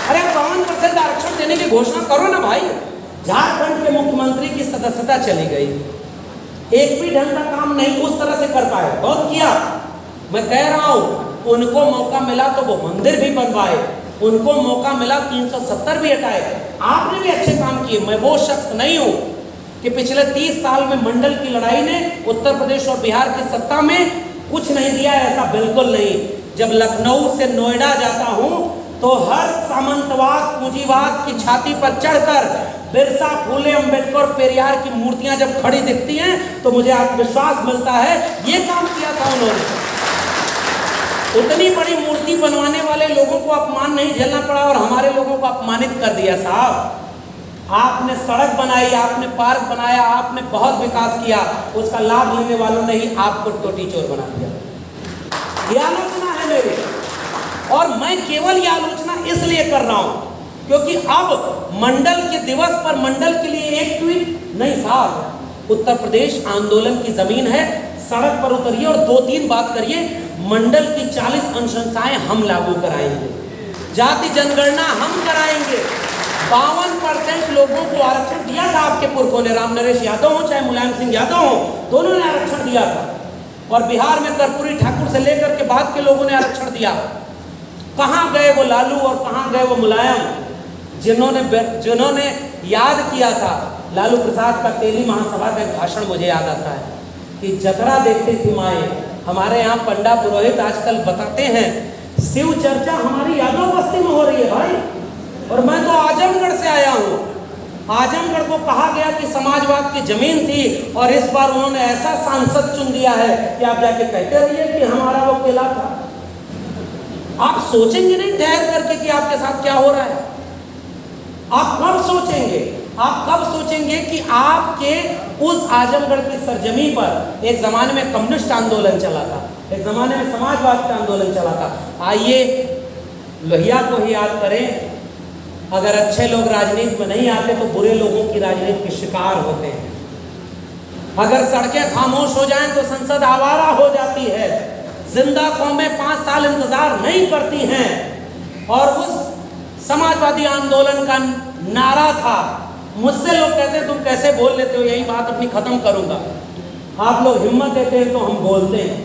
अरे 52% आरक्षण देने की घोषणा करो ना भाई। झारखंड के मुख्यमंत्री की सदस्यता चली गई, एक भी ढंग का काम नहीं उस तरह से कर पाए, बहुत किया। मैं कह रहा हूं उनको मौका मिला तो वो मंदिर भी बनवाए, उनको मौका मिला 370 भी हटाए, आपने भी अच्छे काम किए। मैं वो शख्स नहीं हूं कि पिछले 30 साल में मंडल की लड़ाई ने उत्तर प्रदेश और बिहार की सत्ता में कुछ नहीं दिया, ऐसा बिल्कुल नहीं। जब लखनऊ से नोएडा जाता हूं तो हर सामंतवाद, पूंजीवाद की छाती पर चढ़कर बिरसा, फूले, अंबेडकर, पेरियार की मूर्तियां जब खड़ी दिखती हैं तो मुझे आत्मविश्वास मिलता है ये काम किया था उन्होंने। उतनी बड़ी मूर्ति बनवाने वाले लोगों को अपमान नहीं झेलना पड़ा और हमारे लोगों को अपमानित कर दिया। साहब आपने सड़क बनाई, आपने पार्क बनाया, आपने बहुत विकास किया, उसका लाभ लेने वालों ने ही आपको टोटी चोर बना दिया। ये आलोचना है मेरी और मैं केवल ये आलोचना इसलिए कर रहा हूं क्योंकि अब मंडल के दिवस पर मंडल के लिए एक ट्वीट नहीं साहब, उत्तर प्रदेश आंदोलन की जमीन है, सड़क पर उतरिए और 2-3 बात करिए। मंडल की 40 अनुशंसाएं हम लागू कराएंगे, जाति जनगणना हम कराएंगे, 52% लोगों को आरक्षण दिया था आपके पुरखों ने, राम नरेश यादव हो चाहे मुलायम सिंह यादव हो, दोनों ने आरक्षण दिया था। और बिहार में कर्पूरी ठाकुर से लेकर के बाद के लोगों ने आरक्षण दिया। कहां गए वो लालू और कहां गए वो मुलायम जिन्होंने याद किया था। लालू प्रसाद का तेली महासभा का एक भाषण मुझे याद आता है कि जतरा देखती थी माए, हमारे यहाँ पंडा पुरोहित आजकल बताते हैं शिव चर्चा हमारी यादव बस्ती में हो रही है भाई। और मैं तो आजमगढ़ से आया हूँ, आजमगढ़ को कहा गया कि समाजवाद की जमीन थी और इस बार उन्होंने ऐसा सांसद चुन दिया है कि आप जाके कहते रहिए कि हमारा वो किला था। आप सोचेंगे नहीं ठहर करके कि आपके साथ क्या हो रहा है? आप कब सोचेंगे? आप कब सोचेंगे कि आपके उस आजमगढ़ की सरजमी पर एक जमाने में कम्युनिस्ट आंदोलन चला था, एक जमाने में समाजवाद का आंदोलन चला था। आइए लोहिया को ही याद करें, अगर अच्छे लोग राजनीति में नहीं आते तो बुरे लोगों की राजनीति के शिकार होते हैं। अगर सड़कें खामोश हो जाएं तो संसद आवारा हो जाती है। जिंदा कौमें 5 साल इंतजार नहीं करती हैं। और उस समाजवादी आंदोलन का नारा था, मुझसे लोग कहते हैं तुम कैसे बोल लेते हो, यही बात अपनी खत्म करूंगा। आप लोग हिम्मत देते हैं तो हम बोलते हैं,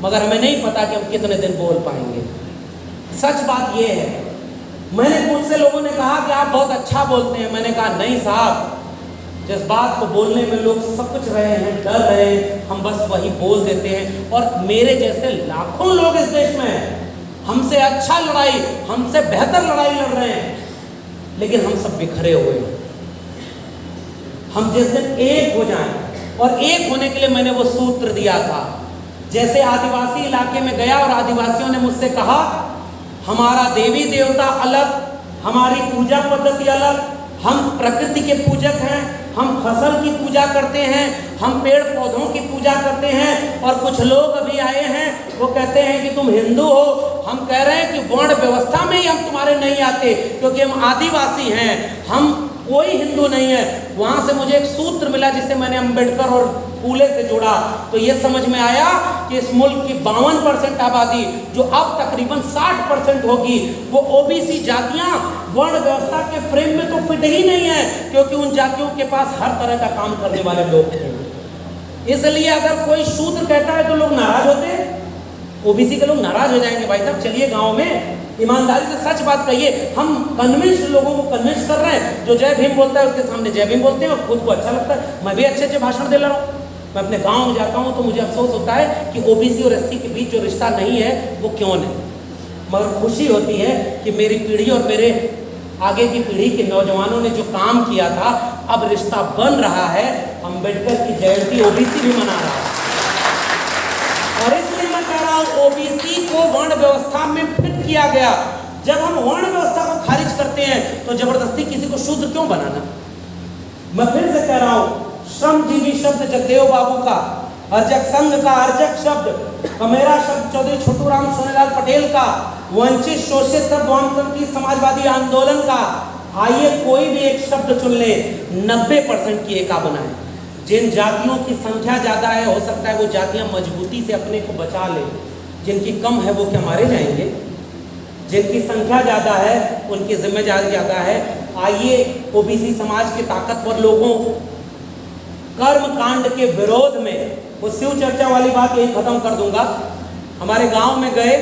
मगर हमें नहीं पता कि हम कितने दिन बोल पाएंगे। सच बात यह है, मैंने मुझसे लोगों ने कहा कि आप बहुत अच्छा बोलते हैं। मैंने कहा नहीं साहब, जिस बात को बोलने में लोग सब कुछ रहे हैं, डर रहे हैं, हम बस वही बोल देते हैं। और मेरे जैसे लाखों लोग इस देश में हैं, हमसे अच्छा लड़ाई, हमसे बेहतर लड़ाई लड़ रहे हैं, लेकिन हम सब बिखरे हुए हैं। हम जिस दिन एक हो जाएं, और एक होने के लिए मैंने वो सूत्र दिया था, जैसे आदिवासी इलाके में गया और आदिवासियों ने मुझसे कहा हमारा देवी देवता अलग, हमारी पूजा पद्धति अलग, हम प्रकृति के पूजक हैं, हम फसल की पूजा करते हैं, हम पेड़ पौधों की पूजा करते हैं। और कुछ लोग अभी आए हैं, वो कहते हैं कि तुम हिंदू हो। हम कह रहे हैं कि वर्ण व्यवस्था में ही हम तुम्हारे नहीं आते, क्योंकि हम आदिवासी हैं, हम कोई हिंदू नहीं है। वहाँ से मुझे एक सूत्र मिला जिसे मैंने अंबेडकर और फूले से जोड़ा, तो ये समझ में आया कि इस मुल्क की 52% आबादी, जो अब तकरीबन 60% होगी, वो ओबीसी जातियां वर्ण व्यवस्था के फ्रेम में तो फिट ही नहीं है, क्योंकि उन जातियों के पास हर तरह का काम करने वाले लोग हैं। इसलिए अगर कोई शूद्र कहता है तो लोग नाराज होते हैं, ओबीसी के लोग नाराज हो जाएंगे। भाई साहब चलिए गाँव में ईमानदारी से सच बात कहिए। हम कन्विंस लोगों को कन्विंस कर रहे हैं, जो जय भीम बोलता है उसके सामने जय भीम बोलते हैं और खुद को अच्छा लगता है। मैं भी अच्छे अच्छे भाषण दे रहा हूँ, मैं अपने गांव में जाता हूं तो मुझे अफसोस होता है कि ओबीसी और एससी के बीच जो रिश्ता नहीं है वो क्यों नहीं, मगर खुशी होती है कि मेरी पीढ़ी और मेरे आगे की पीढ़ी के नौजवानों ने जो काम किया था अब रिश्ता बन रहा है। अंबेडकर की जयंती ओबीसी भी मना रहा है और इसलिए मैं कह रहा हूं ओबीसी को वर्ण व्यवस्था में फिट किया गया। जब हम वर्ण व्यवस्था को खारिज करते हैं तो जबरदस्ती किसी को शूद्र क्यों बनाना। मैं फिर से कह रहा हूं श्रमजीवी शब्द जगदेव बाबू का, अर्जक संघ का अर्जक शब्द, मेरा शब्द चौधरी छोटू राम सोनेलाल पटेल का, वंचित शोषित वामपंथी समाजवादी आंदोलन का। आइए कोई भी एक शब्द चुन ले, 90% की एका बनाए। जिन जातियों की संख्या ज्यादा है हो सकता है वो जातियां मजबूती से अपने को बचा ले, जिनकी कम है वो क्या मारे जाएंगे। जिनकी संख्या ज्यादा है उनकी जिम्मेदारी ज्यादा है। आइए ओबीसी समाज के ताकतवर लोगों कर्म कांड के विरोध में, वो शिव चर्चा वाली बात यही खत्म कर दूंगा। हमारे गांव में गए,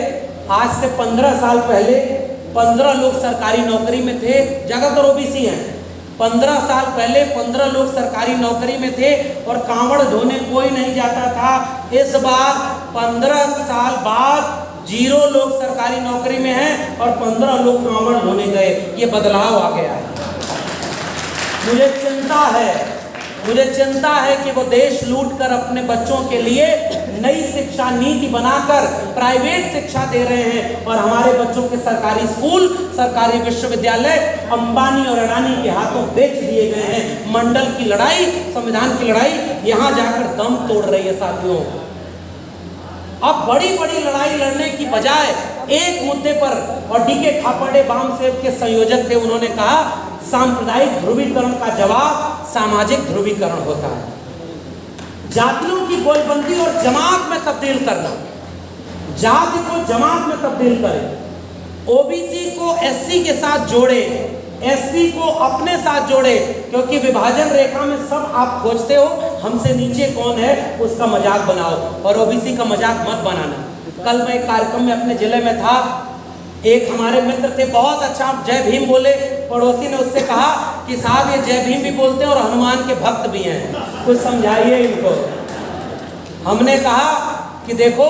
आज से 15 साल पहले 15 लोग सरकारी नौकरी में थे, ज्यादातर ओबीसी हैं। 15 साल पहले 15 लोग सरकारी नौकरी में थे और कांवड़ धोने कोई नहीं जाता था। इस बार 15 साल बाद 0 लोग सरकारी नौकरी में हैं और 15 लोग कांवड़ धोने गए। ये बदलाव आ गया है। मुझे चिंता है कि वो देश लूटकर अपने बच्चों के लिए नई शिक्षा नीति बनाकर प्राइवेट शिक्षा दे रहे हैं और हमारे बच्चों के सरकारी स्कूल, सरकारी विश्वविद्यालय अंबानी और अडानी के हाथों बेच दिए गए हैं। मंडल की लड़ाई, संविधान की लड़ाई यहां जाकर दम तोड़ रही है साथियों। अब बड़ी बड़ी लड़ाई लड़ने की बजाय एक मुद्दे पर, और डीके खापर्डे बामसेव के संयोजक थे, उन्होंने कहा सांप्रदायिक ध्रुवीकरण का जवाब सामाजिक ध्रुवीकरण होता है। जातियों की गोलबंदी और जमात में तब्दील करना, जाति को जमात में तब्दील करें, ओबीसी को एससी के साथ जोड़े, एससी को अपने साथ जोड़े, क्योंकि विभाजन रेखा में सब आप खोजते हो हमसे नीचे कौन है उसका मजाक बनाओ और ओबीसी का मजाक मत बनाना। कल मैं एक कार्यक्रम में अपने जिले में था, एक हमारे मित्र थे, बहुत अच्छा जय भीम बोले। पड़ोसी ने उससे कहा कि साहब ये जय भीम भी बोलते हैं और हनुमान के भक्त भी हैं, कुछ समझाइए इनको। हमने कहा कि देखो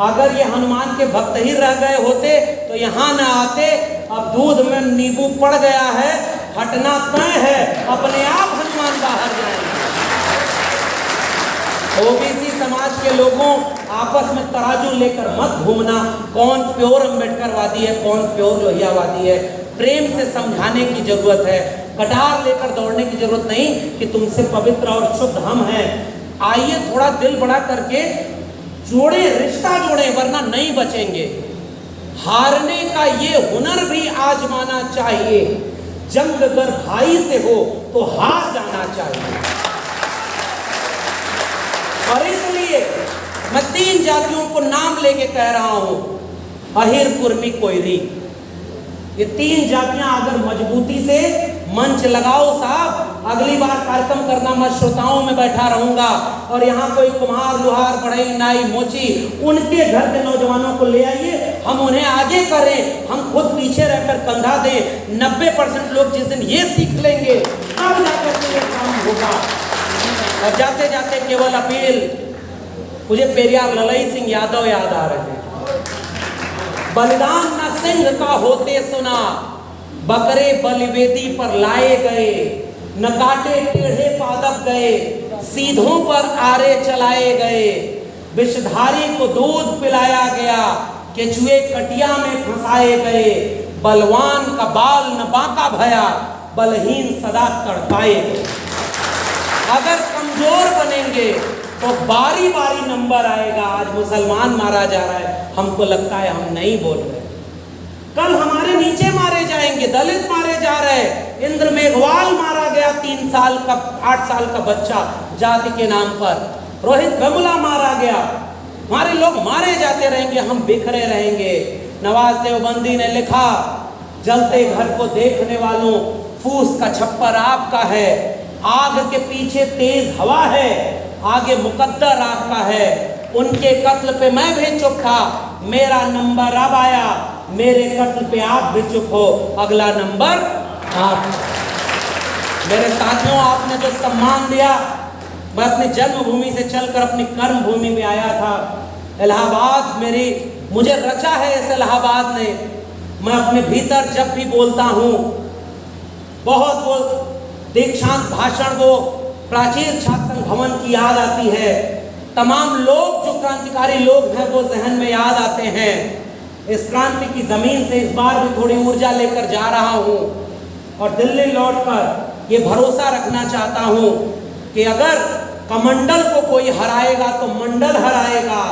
अगर ये हनुमान के भक्त ही रह गए होते तो यहाँ न आते। अब दूध में नींबू पड़ गया है, हटना तय है, अपने आप हनुमान बाहर जाएंगे। ओबीसी समाज के लोगों आपस में तराजू लेकर मत घूमना, कौन प्योर अम्बेडकरवादी है कौन प्योर लोहियावादी है। प्रेम से समझाने की जरूरत है, कटार लेकर दौड़ने की जरूरत नहीं कि तुमसे पवित्र और शुद्ध हम हैं। आइए थोड़ा दिल बड़ा करके जोड़े, रिश्ता जोड़े, वरना नहीं बचेंगे। हारने का ये हुनर भी आजमाना चाहिए। जंग अगर भाई से हो तो हार जाना चाहिए। और इसलिए मैं 3 जातियों को नाम लेके कह रहा हूं, अहिर, कुर्मी, कोयरी। ये 3 जातियां अगर मजबूती से मंच लगाओ साहब, अगली बार कार्यक्रम करना, मैं श्रोताओं में बैठा रहूंगा और यहाँ कोई कुम्हार, लुहार, बढ़ई, नाई, मोची, उनके घर के नौजवानों को ले आइए, हम उन्हें आगे करें, हम खुद पीछे रहकर कंधा दें। 90% लोग जिस दिन ये सीख लेंगे तब जाकर के ये काम होगा। और जाते जाते केवल अपील, मुझे पेरियार ललई सिंह यादव याद आ रहे हैं। बलिदान न सिंह का होते सुना, बकरे बलिवेदी पर लाए गए, न काटे टेढ़े पादप गए, सीधों पर आरे चलाए गए। विषधारी को दूध पिलाया गया, केचुए कटिया में फंसाए गए। बलवान का बाल न बांका भया, बलहीन सदा तड़पाए गए। अगर कमजोर बनेंगे तो बारी बारी नंबर आएगा। आज मुसलमान मारा जा रहा है, हमको लगता है हम नहीं बोल रहे, कल हमारे नीचे मारे जाएंगे, दलित मारे जा रहे। इंद्र मेघवाल मारा गया, 3 साल का 8 साल का बच्चा जाति के नाम पर। रोहित वेमुला मारा गया। हमारे लोग मारे जाते रहेंगे, हम बिखरे रहेंगे। नवाज देवबंदी ने लिखा, जलते घर को देखने वालों, फूस का छप्पर आपका है, आग के पीछे तेज हवा है, आगे मुकद्दर आपका है। उनके कत्ल पे मैं भी चुप था, मेरा नंबर अब आया, मेरे कत्ल पे आप भी चुप हो, अगला नंबर आप। मेरे साथियों, आपने जो सम्मान दिया मैं अपनी जन्मभूमि से चलकर अपनी कर्म भूमि में आया था। इलाहाबाद मुझे रचा है इस इलाहाबाद ने। मैं अपने भीतर जब भी बोलता हूँ, बहुत वो दीक्षांत भाषण, वो प्राचीन छात्र भवन की याद आती है। तमाम लोग जो क्रांतिकारी लोग हैं वो जहन में याद आते हैं। इस क्रांति की जमीन से इस बार भी थोड़ी ऊर्जा लेकर जा रहा हूँ और दिल्ली लौटकर ये भरोसा रखना चाहता हूँ कि अगर कमंडल को कोई हराएगा तो मंडल हराएगा।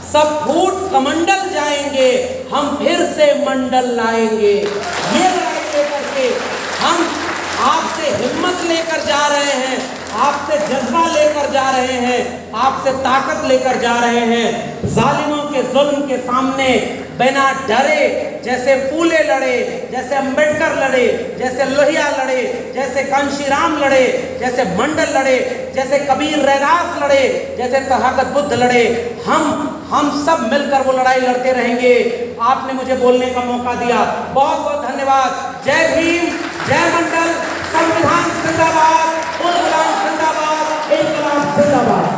सब फूट कमंडल जाएंगे, हम फिर से मंडल लाएंगे। ये लड़ाई लेकर के हम आपसे हिम्मत लेकर जा रहे हैं, आपसे जज्बा लेकर जा रहे हैं, आपसे ताकत लेकर जा रहे हैं। जालिमों के जुल्म के सामने बिना डरे, जैसे फूले लड़े, जैसे अंबेडकर लड़े, जैसे लोहिया लड़े, जैसे कांशीराम लड़े, जैसे मंडल लड़े, जैसे कबीर रैदास लड़े, जैसे तथागत बुद्ध लड़े, हम सब मिलकर वो लड़ाई लड़ते रहेंगे। आपने मुझे बोलने का मौका दिया, बहुत बहुत धन्यवाद। जय भीम, जय मंडल, संविधान जिंदाबाद, इंकलाब जिंदाबाद, इंकलाब जिंदाबाद।